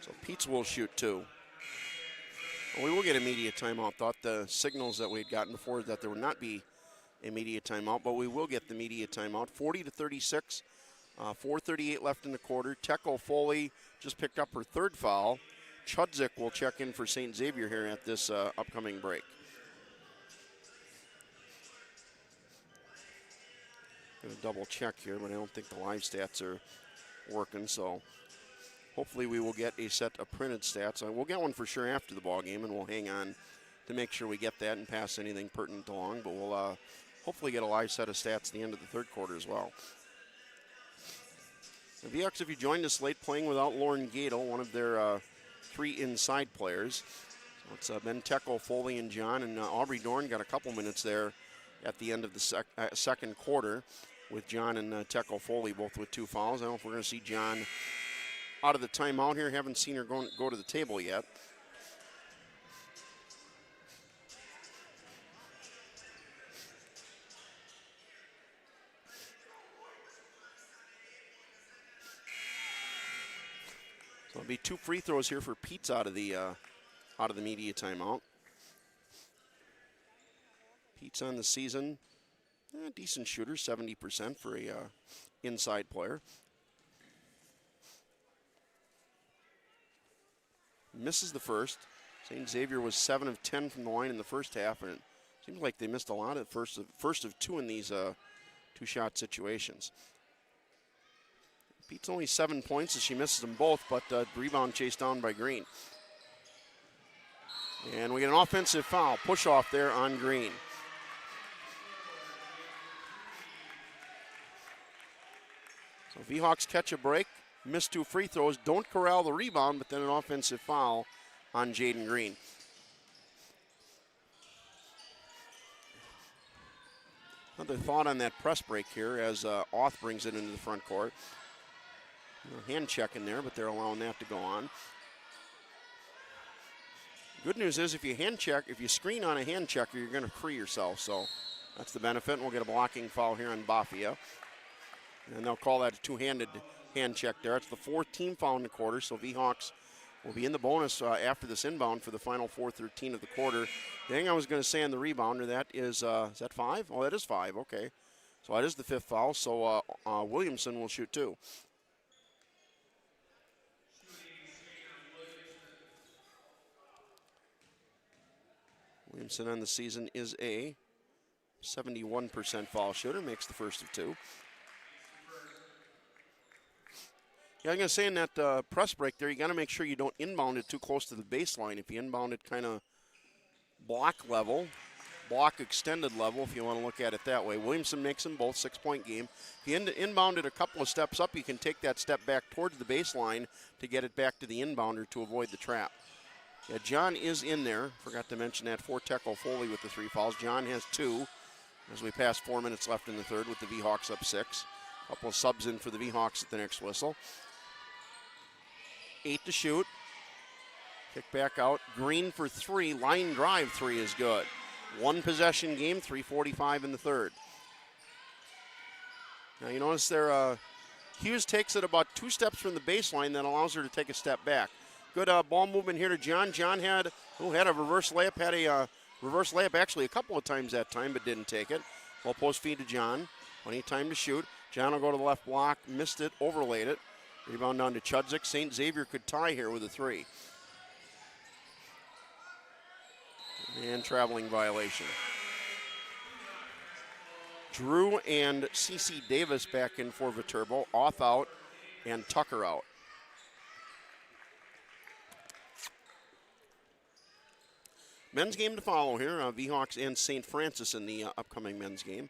So Pizza will shoot 2. Well, we will get immediate timeout. Thought the signals that we had gotten before that there would not be immediate timeout, but we will get the immediate timeout. 40-36, 4:38 left in the quarter. Tecco Foley just picked up her third foul. Chudzik will check in for St. Xavier here at this upcoming break. Gonna double check here, but I don't think the live stats are working, so hopefully we will get a set of printed stats. We'll get one for sure after the ball game, and we'll hang on to make sure we get that and pass anything pertinent along, but we'll hopefully get a live set of stats at the end of the third quarter as well. The Viehawks, if you joined us late, playing without Lauren Gadel, one of their 3 inside players. So it's Ben Teckel, Foley, and John, and Aubrey Dorn got a couple minutes there at the end of the second quarter with John and Teckel Foley both with 2 fouls. I don't know if we're going to see John out of the timeout here. Haven't seen her go to the table yet. So it'll be 2 free throws here for Pete's out of the media timeout. Pete's on the season, decent shooter, 70% for a inside player. Misses the first. St. Xavier was 7 of 10 from the line in the first half, and it seems like they missed a lot at first of 2 in these 2-shot situations. Pete's only 7 points as she misses them both, but rebound chased down by Green. And we get an offensive foul, push off there on Green. So Viehawks catch a break, miss 2 free throws, don't corral the rebound, but then an offensive foul on Jaden Green. Another thought on that press break here as Auth brings it into the front court. Hand check in there, but they're allowing that to go on. Good news is if you screen on a hand checker, you're going to free yourself. So that's the benefit. And we'll get a blocking foul here on Bafia. And they'll call that a 2-handed hand check there. It's the 4th team foul in the quarter. So Viehawks will be in the bonus after this inbound for the final 4:13 of the quarter. The thing I was going to say on the rebounder, that is that 5? Oh, that is 5. Okay. So that is the 5th foul. So Williamson will shoot 2. Williamson on the season is a 71% foul shooter, makes the first of 2. Yeah, I'm going to say in that press break there, you got to make sure you don't inbound it too close to the baseline. If you inbound it kind of block extended level, if you want to look at it that way. Williamson makes them both 6-point game. If you inbound it a couple of steps up, you can take that step back towards the baseline to get it back to the inbounder to avoid the trap. Yeah, John is in there. Forgot to mention that for Teckel Foley with the 3 fouls. John has 2 as we pass 4 minutes left in the third with the Viehawks up 6. A couple of subs in for the Viehawks at the next whistle. 8 to shoot. Kick back out. Green for 3. Line drive 3 is good. 1 possession game, 3:45 in the third. Now you notice there, Hughes takes it about 2 steps from the baseline that allows her to take a step back. Good ball movement here to John. John had a reverse layup, reverse layup actually a couple of times that time, but didn't take it. Well, post feed to John. Plenty of time to shoot. John will go to the left block, missed it, overlaid it. Rebound down to Chudzik. St. Xavier could tie here with a 3. And traveling violation. Drew and C.C. Davis back in for Viterbo. Auth out and Tucker out. Men's game to follow here. Viehawks and St. Francis in the upcoming men's game.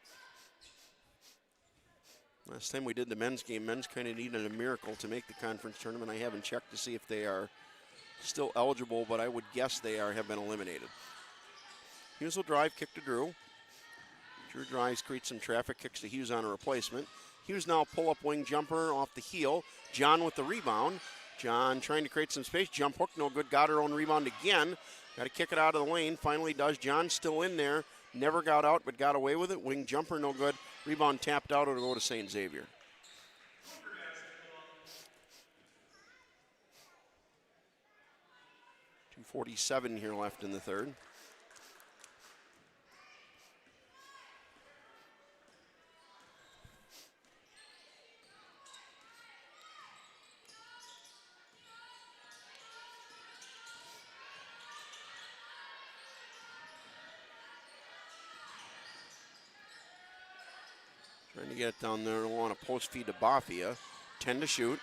Last time we did the men's game, men's kind of needed a miracle to make the conference tournament. I haven't checked to see if they are still eligible, but I would guess they have been eliminated. Hughes will drive, kick to Drew. Drew drives, creates some traffic, kicks to Hughes on a replacement. Hughes now pull-up wing jumper off the heel. John with the rebound. John trying to create some space. Jump hook, no good. Got her own rebound again. Got to kick it out of the lane. Finally does. John still in there. Never got out, but got away with it. Wing jumper, no good. Rebound tapped out. It'll go to St. Xavier. .247 here left in the third. Trying to get it down there on a post feed to Bafia. 10 to shoot.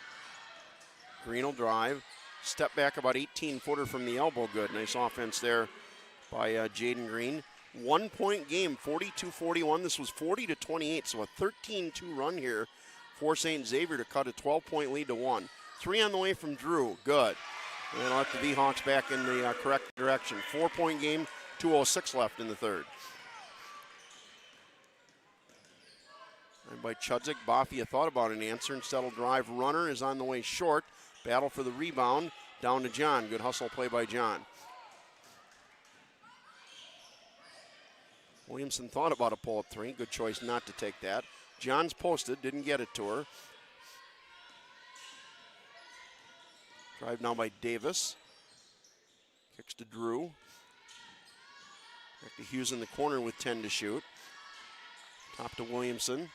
Green will drive. Step back about 18-footer from the elbow. Good. Nice offense there by Jaden Green. 1-point game, 42-41. This was 40-28, so a 13-2 run here for St. Xavier to cut a 12-point lead to 1. 3 on the way from Drew. Good. And that'll let the V-Hawks back in the correct direction. 4-point game, 2:06 left in the third. And by Chudzik, Bafia thought about an answer. Instead, will drive. Runner is on the way short. Battle for the rebound. Down to John. Good hustle play by John. Williamson thought about a pull-up three. Good choice not to take that. John's posted. Didn't get it to her. Drive now by Davis. Kicks to Drew. Back to Hughes in the corner with 10 to shoot. Top to Williamson.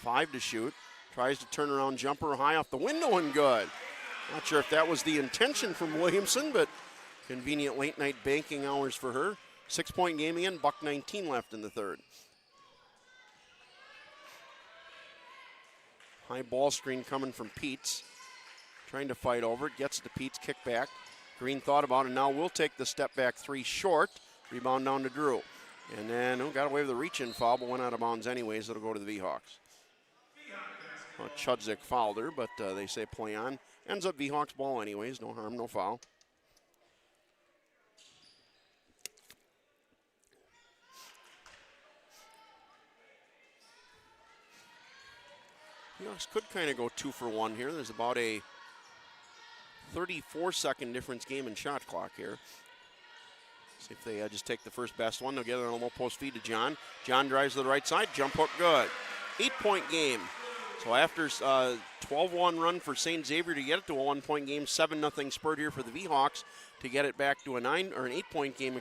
5 to shoot. Tries to turn around jumper high off the window and good. Not sure if that was the intention from Williamson, but convenient late night banking hours for her. 6-point game again, $1.19 left in the third. High ball screen coming from Peets. Trying to fight over it, gets to Peets, kick back. Green thought about it, now will take the step back three short. Rebound down to Drew. And then, got away with a reach-in foul, but went out of bounds anyways. It'll go to the V-Hawks. Well, Chudzik fouled her, but they say play on. Ends up V-Hawks ball anyways, no harm, no foul. V-Hawks could kind of go 2 for 1 here. There's about a 34-second difference game in shot clock here. See if they just take the first best one. They'll get it on a low post feed to John. John drives to the right side, jump hook good. 8-point game. So after 12-1 run for St. Xavier to get it to a 1-point game, 7-0 spurt here for the V-Hawks to get it back to an 8-point game,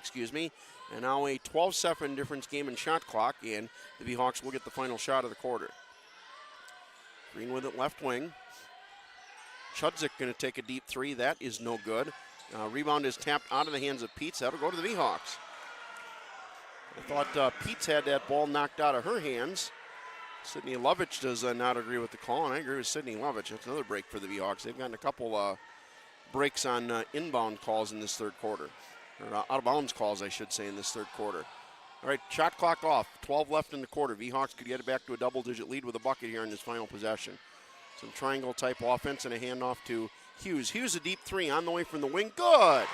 and now a 12-second difference game in shot clock, and the V-Hawks will get the final shot of the quarter. Green with it left wing. Chudzik going to take a deep three. That is no good. Rebound is tapped out of the hands of Peets. That'll go to the V-Hawks. I thought Peets had that ball knocked out of her hands. Sydney Lovich does not agree with the call, and I agree with Sydney Lovich. That's another break for the V-Hawks. They've gotten a couple breaks on inbound calls in this third quarter. Or out-of-bounds calls, I should say, in this third quarter. All right, shot clock off. 12 left in the quarter. V-Hawks could get it back to a double-digit lead with a bucket here in this final possession. Some triangle-type offense and a handoff to Hughes. Hughes a deep three on the way from the wing. Good.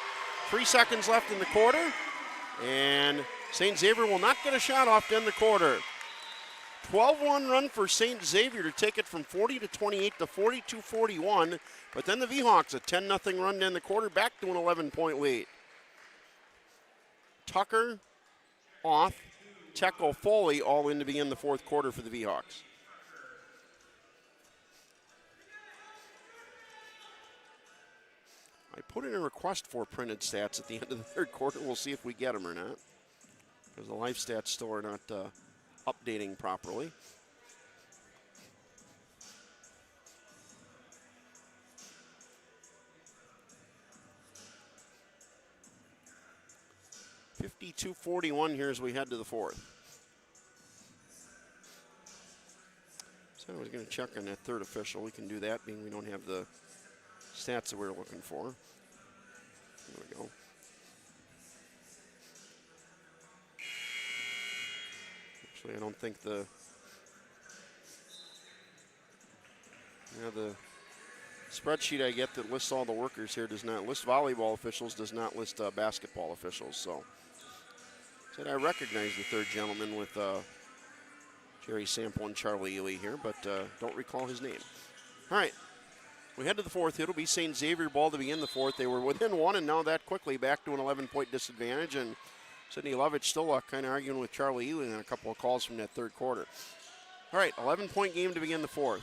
3 seconds left in the quarter. And St. Xavier will not get a shot off to end the quarter. 12-1 run for St. Xavier to take it from 40 to 28 to 42-41. But then the V-Hawks, a 10-0 run to end the quarter, back to an 11-point lead. Tucker, off, Tecco, Foley all in to begin the fourth quarter for the V-Hawks. I put in a request for printed stats at the end of the third quarter. We'll see if we get them or not, because the live stats still are not updating properly. .52-41 here as we head to the fourth. So I was going to check on that third official. We can do that, being we don't have the stats that we're looking for. There we go. Actually, I don't think the spreadsheet I get that lists all the workers here does not list volleyball officials, does not list basketball officials. So said I recognize the third gentleman with Jerry Sample and Charlie Ely here, but don't recall his name. All right. We head to the fourth. It'll be St. Xavier ball to begin the fourth. They were within one, and now that quickly back to an 11-point disadvantage. And Sydney Lovich still kind of arguing with Charlie Ely on a couple of calls from that third quarter. All right, 11-point game to begin the fourth.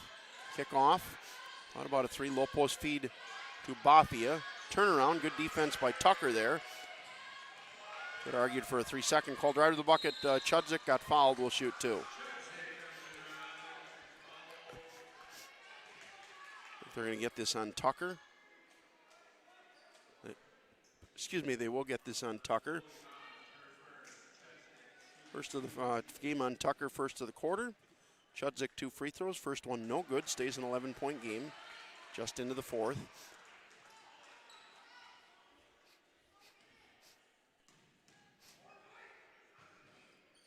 Kick off. Thought about a three low post feed to Bafia. Turnaround, good defense by Tucker there. Could argued for a 3-second call. Drive to the bucket. Chudzik got fouled. Will shoot two. They're going to get this on Tucker. Excuse me, they will get this on Tucker. First of the game on Tucker, first of the quarter. Chudzik 2 free throws. First one no good. Stays an 11-point game. Just into the fourth.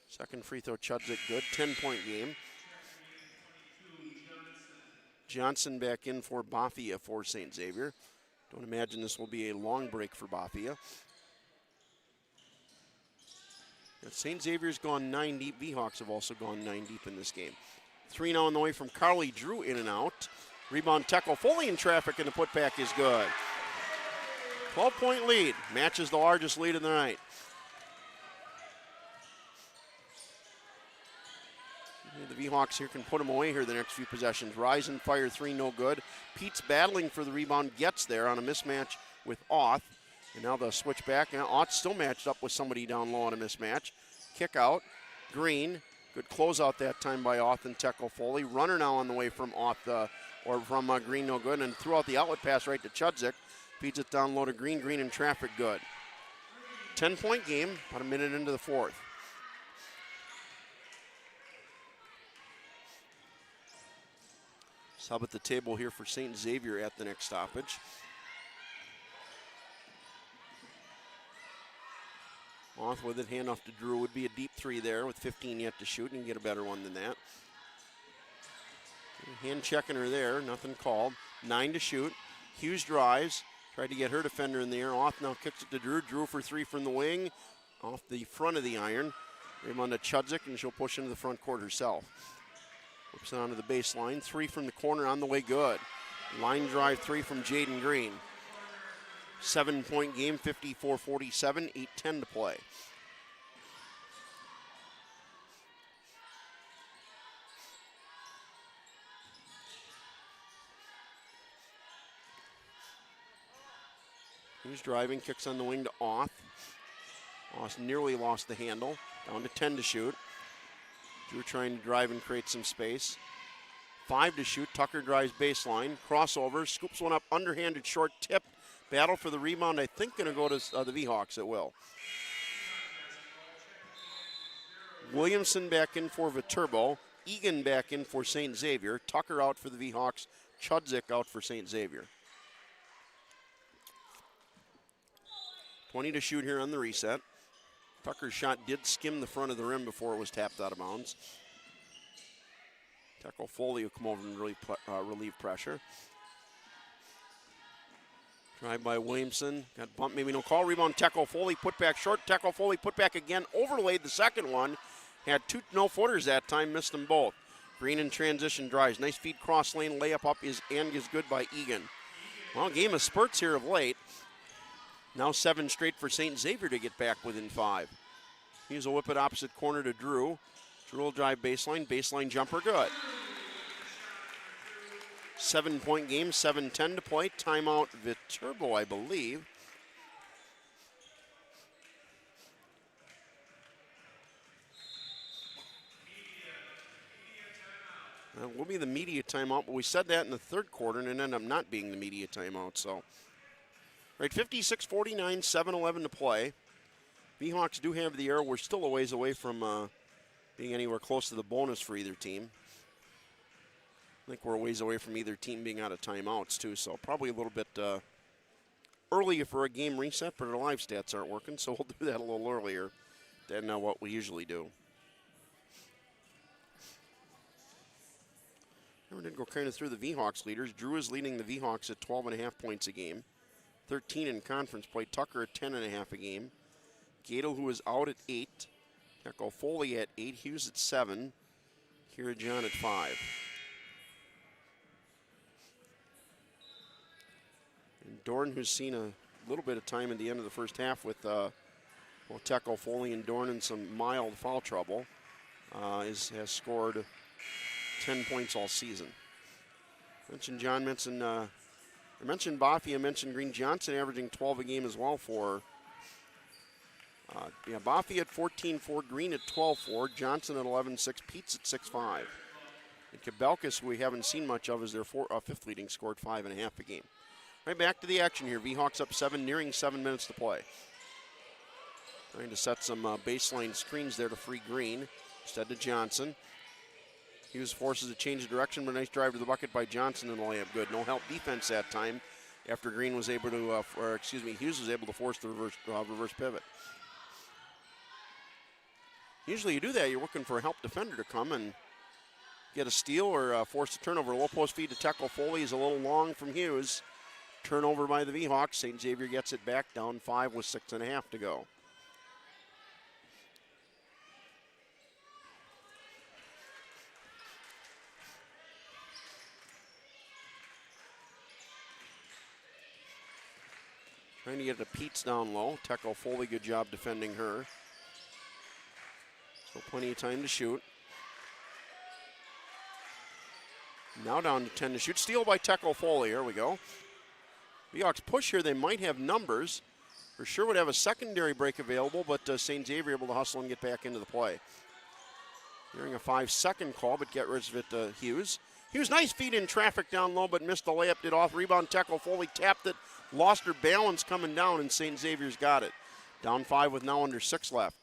Second free throw, Chudzik good. 10-point game. Johnson back in for Bafia for St. Xavier. Don't imagine this will be a long break for Bafia. St. Xavier's gone 9 deep. Vhawks have also gone 9 deep in this game. 3 now on the way from Carly Drew, in and out. Rebound Teckel Foley in traffic, and the putback is good. 12-point lead. Matches the largest lead of the night. The Vhawks here can put them away here the next few possessions. Rise and fire 3, no good. Pete's battling for the rebound, gets there on a mismatch with Auth. And now they'll switch back. Now Auth's still matched up with somebody down low on a mismatch. Kick out. Green. Good closeout that time by Auth and Teckel Foley. Runner now on the way from Auth, or from Green, no good. And threw out the outlet pass right to Chudzik. Feeds it down low to Green. Green in traffic, good. 10-point game, about a minute into the fourth. Sub at the table here for St. Xavier at the next stoppage. Auth with it, handoff to Drew. Would be a deep 3 there with 15 yet to shoot. You can get a better one than that. Hand checking her there, nothing called. 9 to shoot. Hughes drives, tried to get her defender in the air. Auth now kicks it to Drew. Drew for 3 from the wing, off the front of the iron. Rebound to Chudzik, and she'll push into the front court herself. Whips it onto the baseline. 3 from the corner on the way, good. Line drive 3 from Jaden Green. 7-point game, 54-47, 8:10 to play. He's driving, kicks on the wing to Auth. Auth nearly lost the handle. Down to 10 to shoot. Drew trying to drive and create some space. 5 to shoot. Tucker drives baseline. Crossover. Scoops one up. Underhanded short tip. Battle for the rebound. I think going to go to the Vhawks. It will. Williamson back in for Viterbo. Egan back in for St. Xavier. Tucker out for the Vhawks. Chudzik out for St. Xavier. 20 to shoot here on the reset. Tucker's shot did skim the front of the rim before it was tapped out of bounds. Teckel Foley will come over and relieve pressure. Drive by Williamson. Got bumped, maybe no call. Rebound Teckel Foley, put back short. Teckel Foley put back again. Overlaid the second one. Had 2 no-footers that time, missed them both. Green in transition drives. Nice feed cross lane. Layup up is good by Egan. Well, game of spurts here of late. Now 7 straight for St. Xavier to get back within 5. He's a whip it opposite corner to Drew. Drew will drive baseline. Baseline jumper, good. 7-point game, 7:10 to play. Timeout Viterbo, I believe. It will be the media timeout, but we said that in the third quarter and it ended up not being the media timeout, so. Right, 56-49, 7:11 to play. Vhawks do have the air. We're still a ways away from being anywhere close to the bonus for either team. I think we're a ways away from either team being out of timeouts, too, so probably a little bit early for a game reset, but our live stats aren't working, so we'll do that a little earlier than what we usually do. We're going to go kind of through the Vhawks leaders. Drew is leading the Vhawks at 12.5 points a game. 13 in conference play. Tucker at 10.5 a game. Gadel, who is out, at 8. Teckel Foley at 8. Hughes at 7. Kira John at 5. And Dorn, who's seen a little bit of time at the end of the first half with Teckel Foley and Dorn in some mild foul trouble, has scored 10 points all season. I mentioned Bafia, mentioned Green. Johnson averaging 12 a game as well for, Bafia at 14-4, Green at 12-4, Johnson at 11-6, Pete's at 6-5. And Kabelkis, who we haven't seen much of, is their fifth leading, scored 5.5 a game. Right back to the action here. Vhawks up 7, nearing 7 minutes to play. Trying to set some baseline screens there to free Green. Instead to Johnson. Hughes forces a change of direction, but a nice drive to the bucket by Johnson and the layup good. No help defense that time after Green was able to, Hughes was able to force the reverse pivot. Usually you do that, you're looking for a help defender to come and get a steal or force a turnover. Low post feed to Tekel Foley is a little long from Hughes. Turnover by the V-Hawks. St. Xavier gets it back, down 5 with 6.5 to go. Trying to get it to Peets down low. Tekel Foley, good job defending her. So plenty of time to shoot. Now down to 10 to shoot. Steal by Tekel Foley. Here we go. V-Hawks push here. They might have numbers. For sure would have a secondary break available, but St. Xavier able to hustle and get back into the play. Hearing a 5-second call, but get rid of it to Hughes. Hughes, nice feed in traffic down low, but missed the layup. Did off rebound. Tekel Foley tapped it. Lost her balance coming down, and St. Xavier's got it. Down 5 with now under 6 left.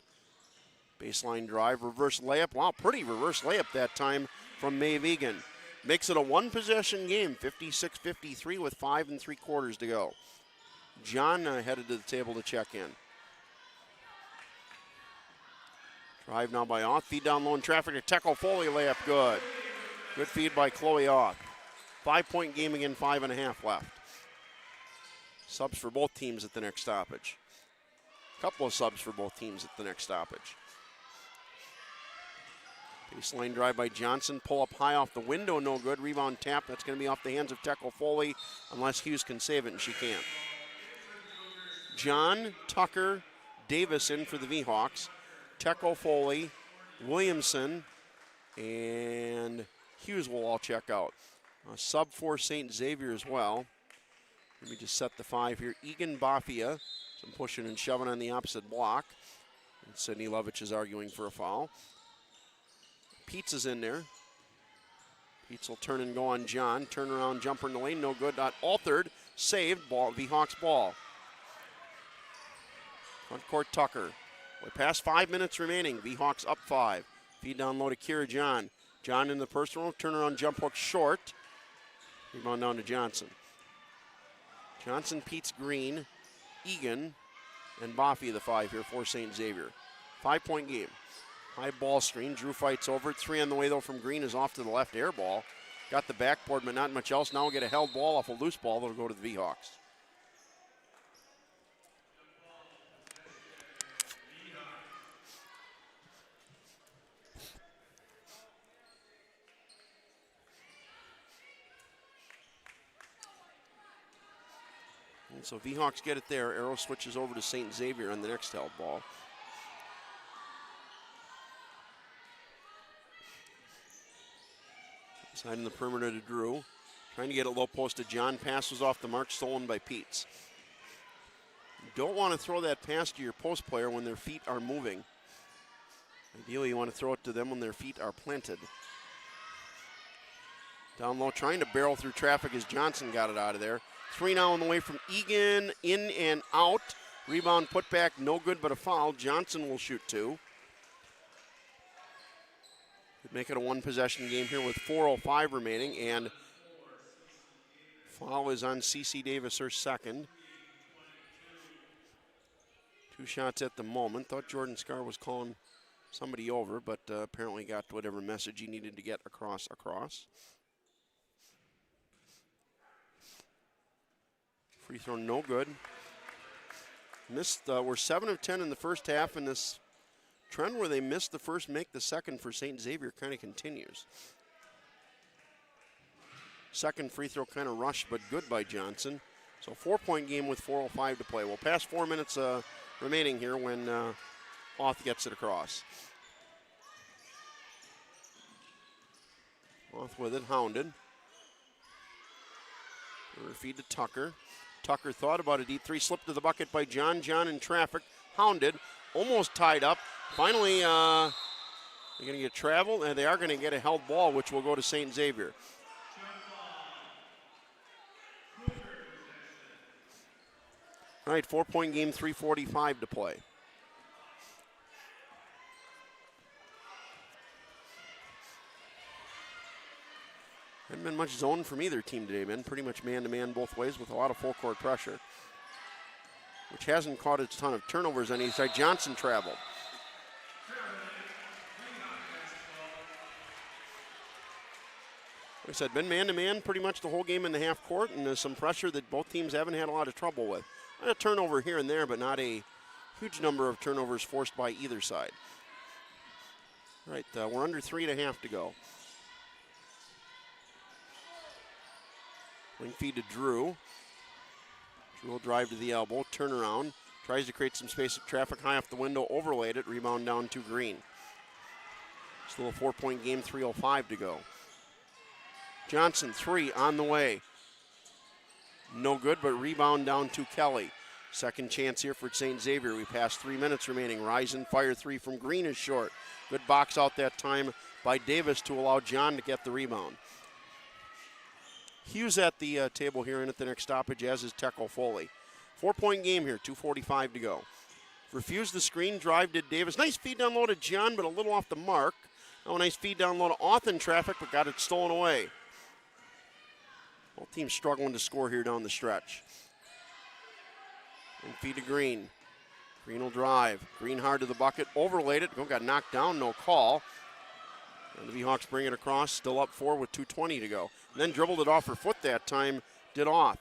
Baseline drive, reverse layup. Wow, pretty reverse layup that time from Maeve Egan. Makes it a one-possession game, 56-53 with 5 3/4 to go. John headed to the table to check in. Drive now by Oth. Feed down low in traffic to Tekel Foley. Layup good. Good feed by Chloe Oth. 5-point game again, 5.5 left. Subs for both teams at the next stoppage. Couple of subs for both teams at the next stoppage. Baseline drive by Johnson. Pull up high off the window, no good. Rebound tap. That's going to be off the hands of Tekel Foley unless Hughes can save it, and she can't. John, Tucker, Davis in for the V-Hawks. Tekel Foley, Williamson, and Hughes will all check out. Sub for St. Xavier as well. Let me just set the 5 here. Egan Bafia, some pushing and shoving on the opposite block. And Sydney Lovich is arguing for a foul. Peets is in there. Peets will turn and go on John. Turnaround jumper in the lane, no good. Altered, saved, ball, V-Hawks ball. Front court Tucker. We're past 5 minutes remaining. V-Hawks up 5. Feed down low to Kira John. John in the personal, turnaround jump hook short. Rebound down to Johnson. Johnson, Peets, Green, Egan, and Bafia the 5 here for St. Xavier. 5-point game. High ball screen. Drew fights over it. 3 on the way, though, from Green is off to the left air ball. Got the backboard, but not much else. Now we'll get a held ball off a loose ball that'll go to the V-Hawks. And so V-Hawks get it there. Arrow switches over to St. Xavier on the next held ball. Side in the perimeter to Drew. Trying to get a low post to John. Pass was off the mark, stolen by Peets. You don't want to throw that pass to your post player when their feet are moving. Ideally, you want to throw it to them when their feet are planted. Down low, trying to barrel through traffic as Johnson got it out of there. 3 now on the way from Egan, in and out. Rebound put back, no good but a foul. Johnson will shoot 2. Could make it a one-possession game here with 4:05 remaining, and foul is on CC Davis, her second. 2 shots at the moment. Thought Jordan Scar was calling somebody over, but apparently got whatever message he needed to get across. Free throw no good. Missed. We're 7 of 10 in the first half, and this trend where they missed the first, make the second for St. Xavier kind of continues. Second free throw kind of rushed, but good by Johnson. So 4-point game with 4:05 to play. Well, past 4 minutes remaining here when Oth gets it across. Oth with it, hounded. Feed to Tucker. Tucker thought about a deep 3, slipped to the bucket by John. John in traffic, hounded, almost tied up. Finally, they're going to get travel, and they are going to get a held ball, which will go to St. Xavier. All right, 4-point game, 3:45 to play. Hasn't been much zone from either team today, man. Pretty much man-to-man both ways with a lot of full-court pressure, which hasn't caught a ton of turnovers on either side. Johnson traveled. Like I said, been man-to-man pretty much the whole game in the half court, and there's some pressure that both teams haven't had a lot of trouble with. A turnover here and there, but not a huge number of turnovers forced by either side. All right, we're under 3.5 to go. Wing feed to Drew. Drew will drive to the elbow, turn around, tries to create some space of traffic high off the window, overlaid it, rebound down to Green. It's a little 4-point game, 3:05 to go. Johnson, 3 on the way. No good, but rebound down to Kelly. Second chance here for St. Xavier. We pass 3 minutes remaining. Rise and fire 3 from Green is short. Good box out that time by Davis to allow John to get the rebound. Hughes at the table here and at the next stoppage, as is Teco Foley. 4-point game here, 2:45 to go. Refused the screen, drive to Davis. Nice feed down low to John, but a little off the mark. Oh, nice feed down low to Auth in traffic, but got it stolen away. Both teams struggling to score here down the stretch. And feed to Green. Green will drive. Green hard to the bucket, overlaid it. Got knocked down, no call. And the V-Hawks bring it across, still up 4 with 2:20 to go. And then dribbled it off her foot that time, did Auth.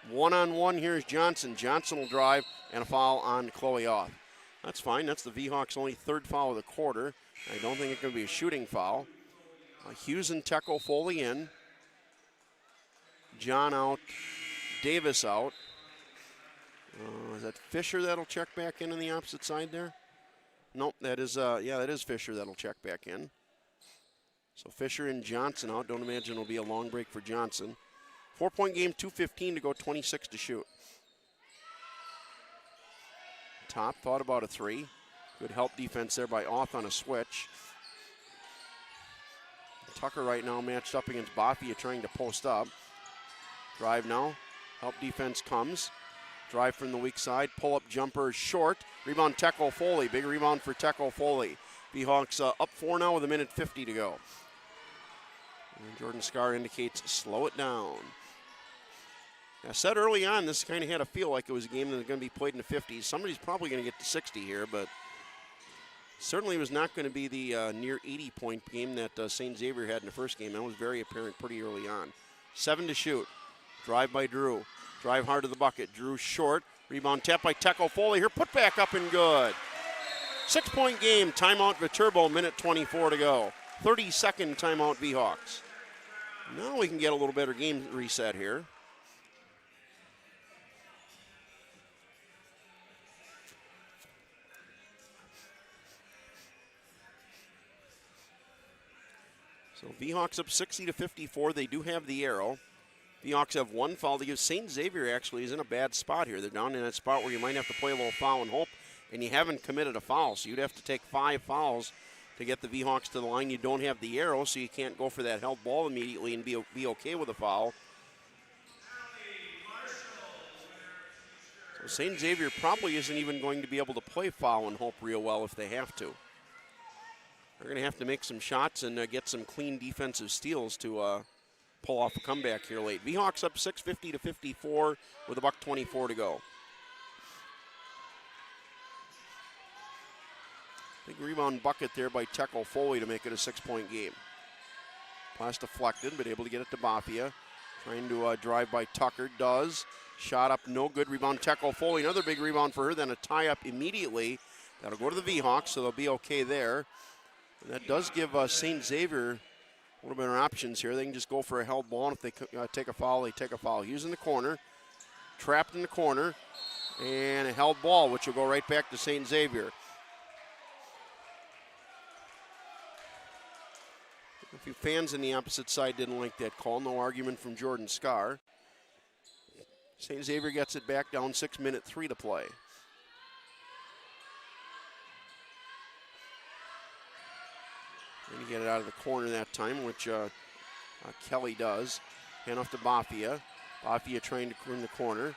One-on-one, here's Johnson. Johnson will drive, and a foul on Chloe Auth. That's fine. That's the V-Hawks' only third foul of the quarter. I don't think it's going to be a shooting foul. Hughes and Teco Foley in. John out. Davis out. Is that Fisher that'll check back in on the opposite side there? Nope, that is Fisher that'll check back in. So Fisher and Johnson out. Don't imagine it'll be a long break for Johnson. 4-point game, 2:15 to go, 26 to shoot. Top thought about a 3. Good help defense there by Auth on a switch. Tucker right now matched up against Bafia trying to post up. Drive now. Help defense comes. Drive from the weak side. Pull-up jumper short. Rebound Teco Foley. Big rebound for Teco Foley. V-Hawks up 4 now with 1:50 to go. And Jordan Scar indicates slow it down. I said early on, this kind of had a feel like it was a game that was going to be played in the 50s. Somebody's probably going to get to 60 here, but certainly was not going to be the near 80-point game that St. Xavier had in the first game. That was very apparent pretty early on. 7 to shoot. Drive by Drew. Drive hard to the bucket. Drew short. Rebound tap by Teco Foley. Here, put back up and good. 6-point game. Timeout Viterbo. 1:24 to go. 30-second timeout V-Hawks. Now we can get a little better game reset here. So V-Hawks up 60-54. They do have the arrow. V-Hawks have 1 foul to give. St. Xavier actually is in a bad spot here. They're down in that spot where you might have to play a little foul and hope, and you haven't committed a foul, so you'd have to take 5 fouls to get the V-Hawks to the line. You don't have the arrow, so you can't go for that held ball immediately and be okay with a foul. So St. Xavier probably isn't even going to be able to play foul and hope real well if they have to. They're going to have to make some shots and get some clean defensive steals to pull off a comeback here late. V-Hawks up 6:50-54 with $1:24 to go. Big rebound bucket there by Teco Foley to make it a 6-point game. Pass deflected, but able to get it to Bafia. Trying to drive by Tucker, does. Shot up, no good. Rebound Teco Foley, another big rebound for her, then a tie-up immediately. That'll go to the V-Hawks, so they'll be okay there. And that does give St. Xavier a little bit of options here. They can just go for a held ball, and if they take a foul, they take a foul. Hughes in the corner, trapped in the corner, and a held ball, which will go right back to St. Xavier. A few fans on the opposite side didn't like that call. No argument from Jordan Scar. St. Xavier gets it back down 6:03 to play. And you get it out of the corner that time, which Kelly does. Hand off to Bafia. Bafia trying to in the corner.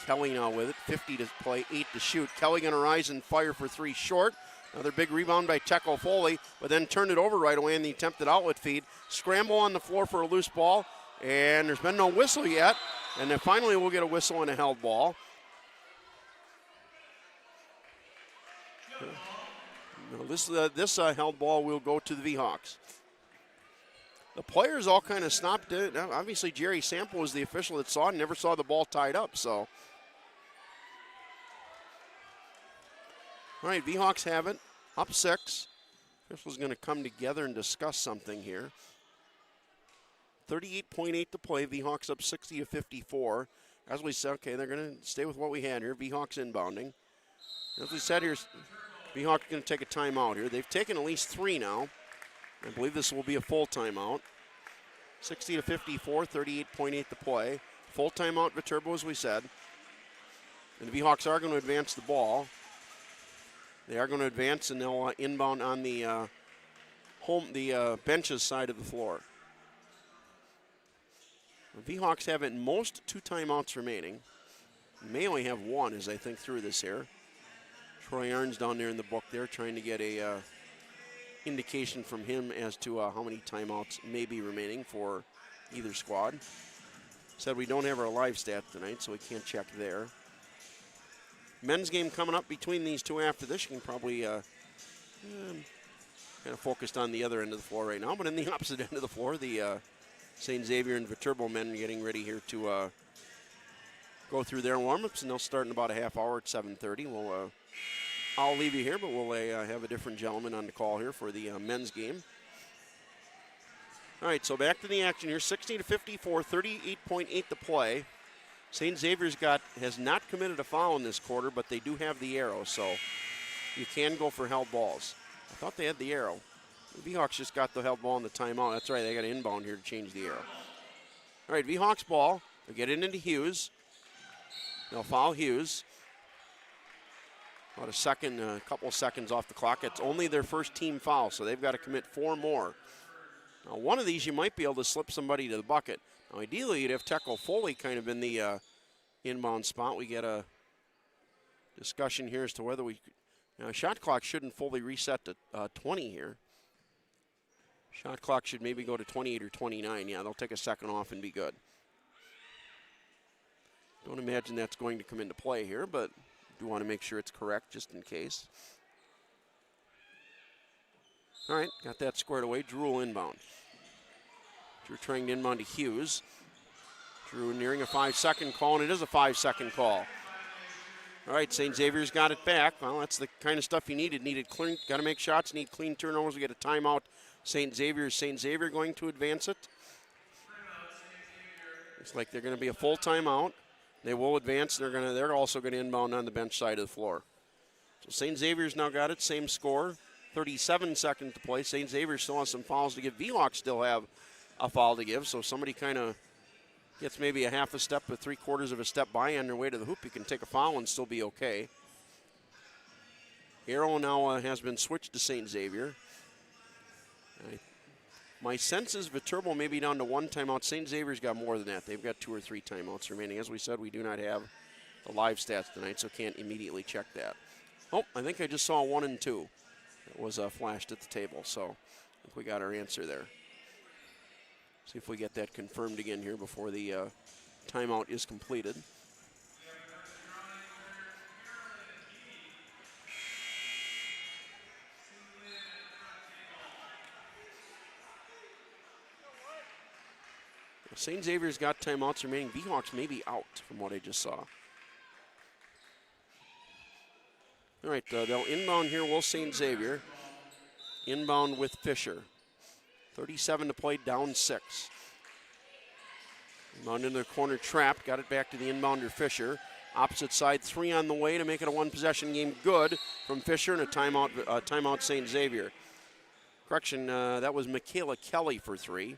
Kelly now with it. 50 to play, 8 to shoot. Kelly going to rise and fire for 3 short. Another big rebound by Teco Foley, but then turned it over right away in the attempted outlet feed. Scramble on the floor for a loose ball, and there's been no whistle yet. And then finally we'll get a whistle and a held ball. No, this held ball will go to the V-Hawks. The players all kind of stopped it. Obviously, Jerry Sample was the official that saw it and never saw the ball tied up. So, all right, V-Hawks have it, up 6. Official's going to come together and discuss something here. 38.8 to play. V-Hawks up 60-54. As we said, okay, they're going to stay with what we had here. V-Hawks inbounding. As we said here, V-Hawks going to take a timeout here. They've taken at least 3 now. I believe this will be a full timeout. 60-54, 38.8 to play. Full timeout, Viterbo, as we said. And the V-Hawks are going to advance the ball. They are going to advance, and they'll inbound on the benches side of the floor. The V-Hawks have at most 2 timeouts remaining. May only have 1 as I think through this here. Troy Arns down there in the book there trying to get a indication from him as to how many timeouts may be remaining for either squad. Said we don't have our live stats tonight, so we can't check there. Men's game coming up between these two after this. You can probably kind of focused on the other end of the floor right now, but in the opposite end of the floor, the St. Xavier and Viterbo men are getting ready here to go through their warm-ups, and they'll start in about a half hour at 7:30. I'll leave you here, but we'll have a different gentleman on the call here for the men's game. All right, so back to the action here. 60-54, 38.8 to play. St. Xavier's has not committed a foul in this quarter, but they do have the arrow, so you can go for held balls. I thought they had the arrow. The V-Hawks just got the held ball in the timeout. That's right, they got an inbound here to change the arrow. All right, V-Hawks ball. They get it into Hughes. They'll foul Hughes. About a couple of seconds off the clock. It's only their first team foul, so they've got to commit 4 more. Now, one of these you might be able to slip somebody to the bucket. Now, ideally, you'd have Teco Foley kind of in the inbound spot. We get a discussion here as to whether shot clock shouldn't fully reset to 20 here. Shot clock should maybe go to 28 or 29. Yeah, they'll take a second off and be good. Don't imagine that's going to come into play here, but do want to make sure it's correct just in case. All right, got that squared away. Drew will inbound. Drew trying to inbound to Hughes. Drew nearing a 5-second call, and it is a 5-second call. All right, St. Xavier's got it back. Well, that's the kind of stuff you needed. Needed clean, got to make shots, need clean turnovers. We get a timeout. St. Xavier going to advance it. Looks like they're going to be a full timeout. They will advance. They're also going to inbound on the bench side of the floor. So St. Xavier's now got it, same score. 37 seconds to play. St. Xavier still has some fouls to give. V-Hawks still have a foul to give, so somebody kind of gets maybe a half a step or 3/4 of a step by on their way to the hoop. You can take a foul and still be okay. Arrow now has been switched to St. Xavier. My sense is Viterbo may be down to 1 timeout. St. Xavier's got more than that. They've got 2 or 3 timeouts remaining. As we said, we do not have the live stats tonight, so can't immediately check that. Oh, I think I just saw 1 and 2. It was flashed at the table, so I think we got our answer there. See if we get that confirmed again here before the timeout is completed. St. Xavier's got timeouts remaining. V-Hawks may be out from what I just saw. All right, they'll inbound here. Will St. Xavier inbound with Fisher. 37 to play, down 6. Inbound into the corner, trapped. Got it back to the inbounder, Fisher. Opposite side, 3 on the way to make it a 1-possession game. Good from Fisher, and a timeout St. Xavier. Correction, that was Michaela Kelly for 3.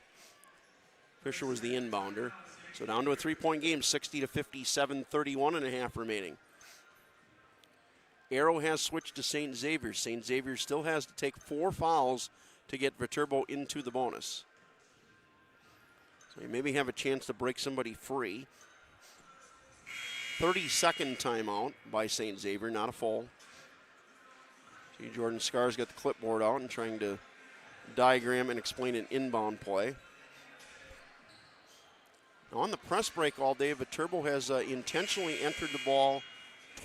Fisher was the inbounder. So down to a 3-point game, 60-57, 31 and a half remaining. Arrow has switched to St. Xavier. St. Xavier still has to take 4 fouls to get Viterbo into the bonus. So you maybe have a chance to break somebody free. 30-second timeout by St. Xavier, not a full. See, Jordan Scar's got the clipboard out and trying to diagram and explain an inbound play. Now on the press break all day, Viterbo has intentionally entered the ball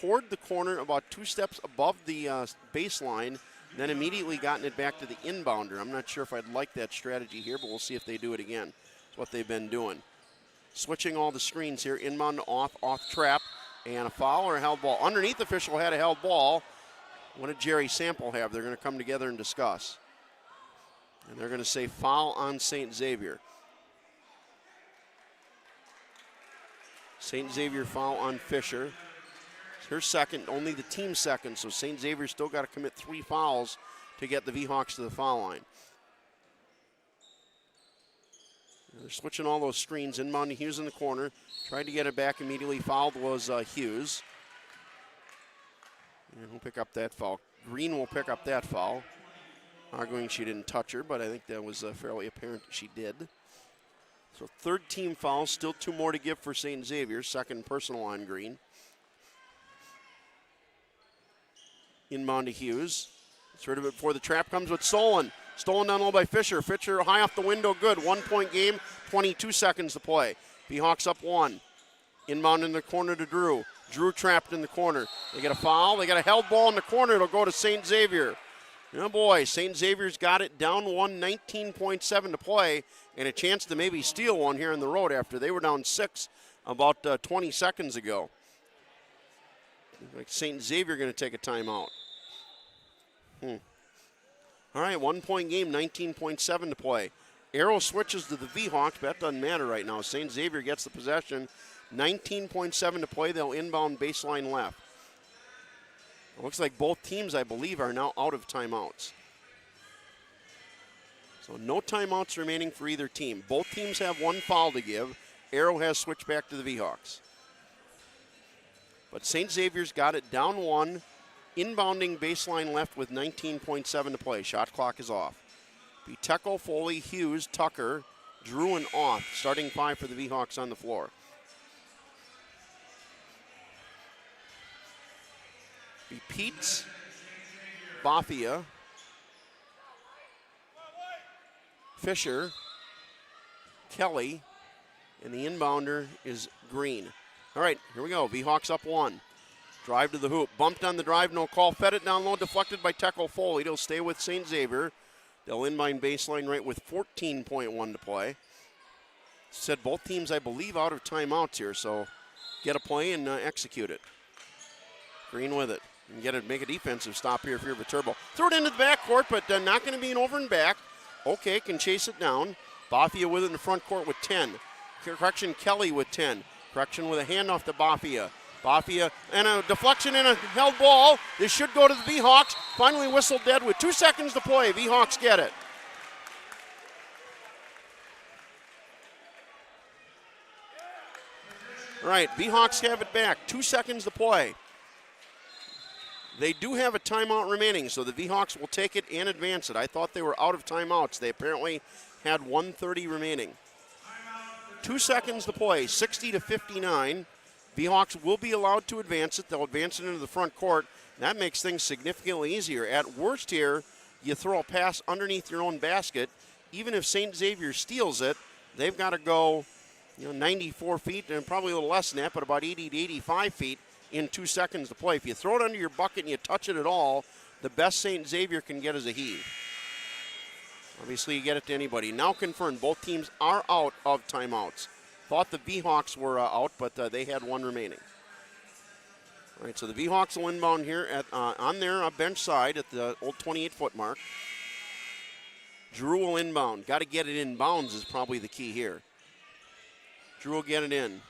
toward the corner about 2 steps above the baseline then immediately gotten it back to the inbounder. I'm not sure if I'd like that strategy here, but we'll see if they do it again. It's what they've been doing. Switching all the screens here, inbound to off trap, and a foul or a held ball. Underneath official had a held ball. What did Jerry Sample have? They're going to come together and discuss. And they're going to say foul on St. Xavier. St. Xavier foul on Fisher. It's her second, only the team second, so St. Xavier still got to commit 3 fouls to get the V-Hawks to the foul line. They're switching all those screens. Inbound to Hughes in the corner. Tried to get it back immediately. Fouled was Hughes. And who'll pick up that foul? Green will pick up that foul. Arguing she didn't touch her, but I think that was fairly apparent that she did. So third team foul, still 2 more to give for St. Xavier. Second personal on Green. Inbound to Hughes. It's rid of it before the trap comes with Stolen. Stolen down low by Fisher. Fisher high off the window, good. 1 point game, 22 seconds to play. V-Hawks up 1. Inbound in the corner to Drew. Drew trapped in the corner. They get a foul. They got a held ball in the corner. It'll go to St. Xavier. Oh boy, St. Xavier's got it down 1, 19.7 to play, and a chance to maybe steal one here on the road after they were down 6 about 20 seconds ago. Like St. Xavier going to take a timeout. All right, 1 point game, 19.7 to play. Arrow switches to the V-Hawks, but that doesn't matter right now. St. Xavier gets the possession. 19.7 to play. They'll inbound baseline left. It looks like both teams, I believe, are now out of timeouts. So no timeouts remaining for either team. Both teams have 1 foul to give. Arrow has switched back to the V-Hawks. But St. Xavier's got it down 1, inbounding baseline left with 19.7 to play. Shot clock is off. Biteko, Foley, Hughes, Tucker, Drew, and Off. Starting 5 for the V-Hawks on the floor. Peets, Bafia, Fisher, Kelly, and the inbounder is Green. All right, here we go. V-Hawks up 1. Drive to the hoop. Bumped on the drive, no call. Fed it down low, deflected by Tekel Foley. It'll stay with St. Xavier. They'll inbound baseline right with 14.1 to play. Said both teams, I believe, out of timeouts here, so get a play and execute it. Green with it. And make a defensive stop here if you're Viterbo. Throw it into the backcourt, but not going to be an over and back. Okay, can chase it down. Bafia with it in the front court with 10. Correction, Kelly with 10. Correction with a handoff to Bafia. Bafia and a deflection and a held ball. This should go to the V-Hawks. Finally whistled dead with 2 seconds to play. V-Hawks get it. All right, V-Hawks have it back. 2 seconds to play. They do have a timeout remaining, so the V-Hawks will take it and advance it. I thought they were out of timeouts. They apparently had 1:30 remaining. 2 seconds to play, 60-59. V-Hawks will be allowed to advance it. They'll advance it into the front court. That makes things significantly easier. At worst here, you throw a pass underneath your own basket. Even if St. Xavier steals it, they've got to go 94 feet and probably a little less than that, but about 80 to 85 feet in 2 seconds to play. If you throw it under your bucket and you touch it at all, the best St. Xavier can get is a heave. Obviously, you get it to anybody. Now confirmed, both teams are out of timeouts. Thought the V-Hawks were out, but they had 1 remaining. All right, so the V-Hawks will inbound here on their bench side at the old 28-foot mark. Drew will inbound. Got to get it in bounds is probably the key here. Drew will get it in.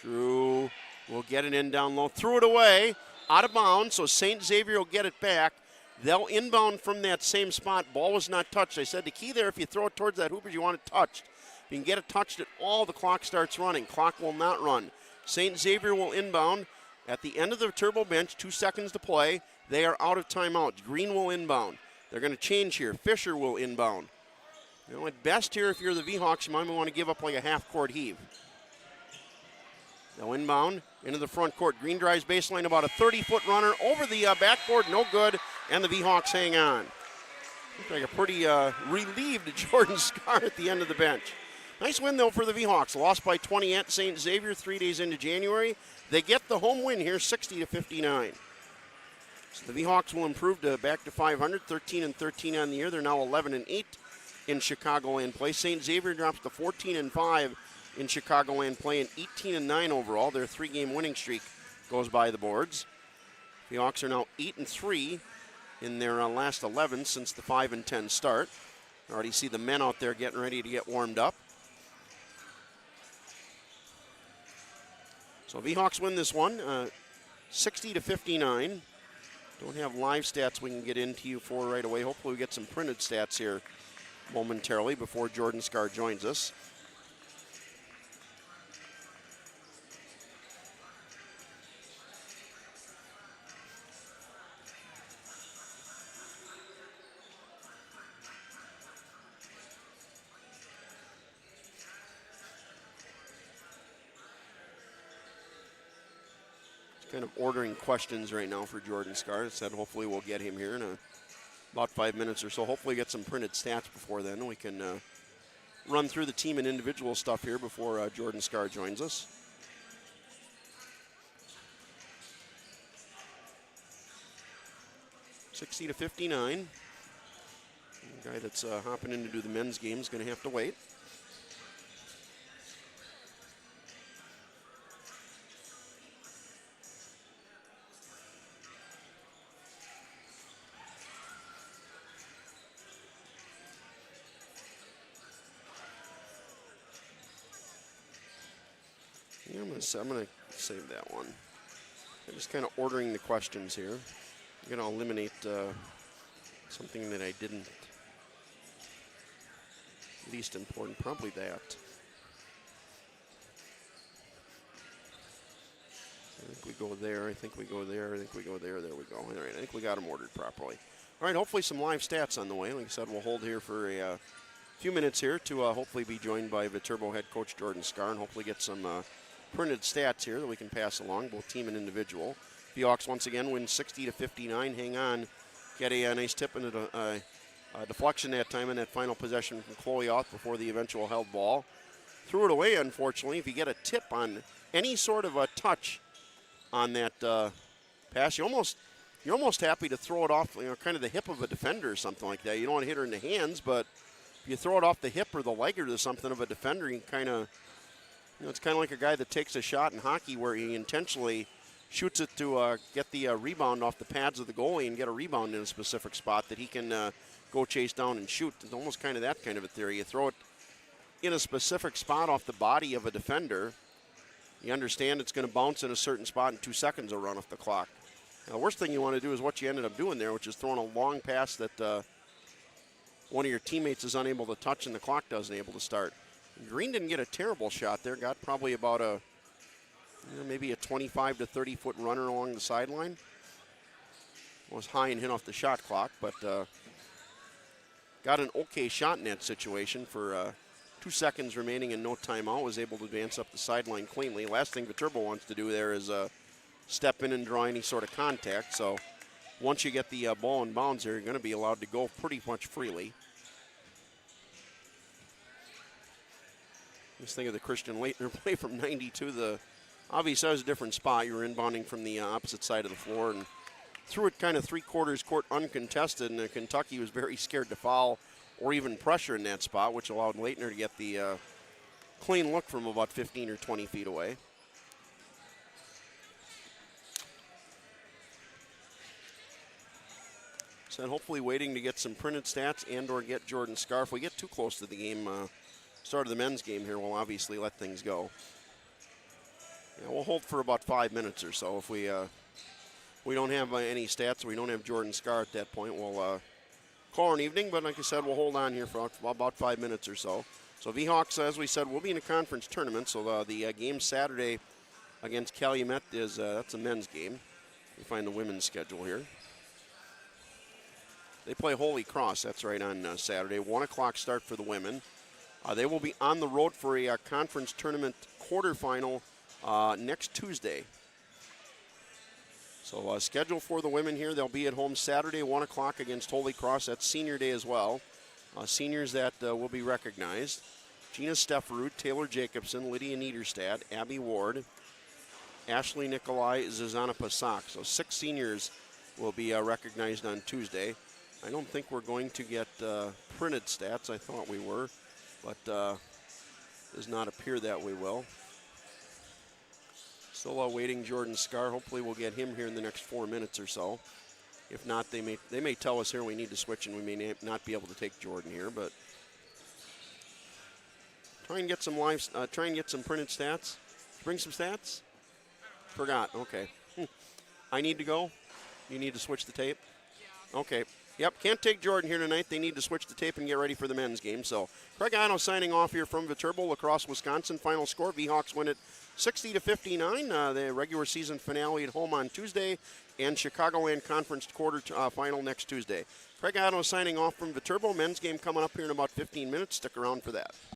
Drew will get it in down low. Threw it away, out of bounds, so St. Xavier will get it back. They'll inbound from that same spot. Ball was not touched. I said the key there, if you throw it towards that hoop, is you want it touched. If you can get it touched at all, the clock starts running. Clock will not run. St. Xavier will inbound. At the end of the turbo bench, 2 seconds to play. They are out of timeouts. Green will inbound. They're going to change here. Fisher will inbound. At best here, if you're the V-Hawks, you might want to give up like a half-court heave. They'll inbound into the front court. Green drives baseline, about a 30-foot runner over the backboard, no good, and the V-Hawks hang on. Looks like a pretty relieved Jordan Scar at the end of the bench. Nice win, though, for the V-Hawks. Lost by 20 at St. Xavier 3 days into January. They get the home win here, 60-59. So the V-Hawks will improve back to 500, 13-13 on the year. They're now 11-8 in Chicagoland play. St. Xavier drops to 14-5 in Chicagoland play and 18-9 overall. Their 3-game winning streak goes by the boards. The Hawks are now 8-3 in their last 11 since the 5-10 start. I already see the men out there getting ready to get warmed up. So V-Hawks win this one, 60-59. Don't have live stats we can get into you for right away. Hopefully we get some printed stats here momentarily before Jordan Scar joins us. Kind of ordering questions right now for Jordan Scar. Said hopefully we'll get him here in about 5 minutes or so. Hopefully get some printed stats before then. We can run through the team and individual stuff here before Jordan Scar joins us. $60-59. The guy that's hopping in to do the men's game is going to have to wait. Yeah, I'm going to save that one. I'm just kind of ordering the questions here. I'm going to eliminate something that I didn't. Least important, probably that. I think we go there, I think we go there, I think we go there, there we go. All right, I think we got them ordered properly. All right, hopefully some live stats on the way. Like I said, we'll hold here for a few minutes here to hopefully be joined by Viterbo head coach Jordan Scar and hopefully get some printed stats here that we can pass along, both team and individual. The Hawks once again win 60-59. Hang on, get a nice tip and a deflection that time in that final possession from Chloe Oth before the eventual held ball. Threw it away, unfortunately. If you get a tip on any sort of a touch on that pass, you're almost happy to throw it off, kind of the hip of a defender or something like that. You don't want to hit her in the hands, but if you throw it off the hip or the leg or something of a defender, you kind of, it's kind of like a guy that takes a shot in hockey where he intentionally shoots it to get the rebound off the pads of the goalie and get a rebound in a specific spot that he can go chase down and shoot. It's almost kind of that kind of a theory. You throw it in a specific spot off the body of a defender. You understand it's going to bounce in a certain spot in 2 seconds will run off the clock. Now, the worst thing you want to do is what you ended up doing there, which is throwing a long pass that one of your teammates is unable to touch and the clock doesn't able to start. Green didn't get a terrible shot there. Got probably about maybe a 25 to 30 foot runner along the sideline. Was high and hit off the shot clock, but got an okay shot in that situation for 2 seconds remaining and no timeout. Was able to advance up the sideline cleanly. Last thing Viterbo wants to do there is step in and draw any sort of contact. So once you get the ball in bounds there, you're going to be allowed to go pretty much freely. Just think of the Christian Leitner play from 92. Obviously, that was a different spot. You were inbounding from the opposite side of the floor and threw it kind of 3/4 court uncontested, and Kentucky was very scared to foul or even pressure in that spot, which allowed Leitner to get the clean look from about 15 or 20 feet away. So hopefully waiting to get some printed stats and or get Jordan Scar. If we get too close to the game, start of the men's game here, we'll obviously let things go. Yeah, we'll hold for about 5 minutes or so. If we don't have any stats, we don't have Jordan Scar at that point, we'll call an evening. But like I said, we'll hold on here for about 5 minutes or so. So V-Hawks, as we said, will be in a conference tournament. So the game Saturday against Calumet is that's a men's game. We find the women's schedule here. They play Holy Cross. That's right on Saturday. 1 o'clock start for the women. They will be on the road for a conference tournament quarterfinal next Tuesday. So schedule for the women here. They'll be at home Saturday, 1 o'clock against Holy Cross. That's senior day as well. Seniors that will be recognized. Gina Stefferud, Taylor Jacobson, Lydia Niederstad, Abby Ward, Ashley Nikolai, Zuzana Pasak. So 6 seniors will be recognized on Tuesday. I don't think we're going to get printed stats. I thought we were, but does not appear that we will. Still awaiting Jordan Scar. Hopefully we'll get him here in the next 4 minutes or so. If not, they may tell us here we need to switch and we may not be able to take Jordan here, but try and get some printed stats. Bring some stats? Forgot. Okay. I need to go. You need to switch the tape? Okay. Yep, can't take Jordan here tonight. They need to switch the tape and get ready for the men's game. So Craig Otto signing off here from Viterbo, La Crosse, Wisconsin. Final score, Vhawks win it 60-59. The regular season finale at home on Tuesday, and Chicagoland Conference quarter final next Tuesday. Craig Otto signing off from Viterbo. Men's game coming up here in about 15 minutes. Stick around for that.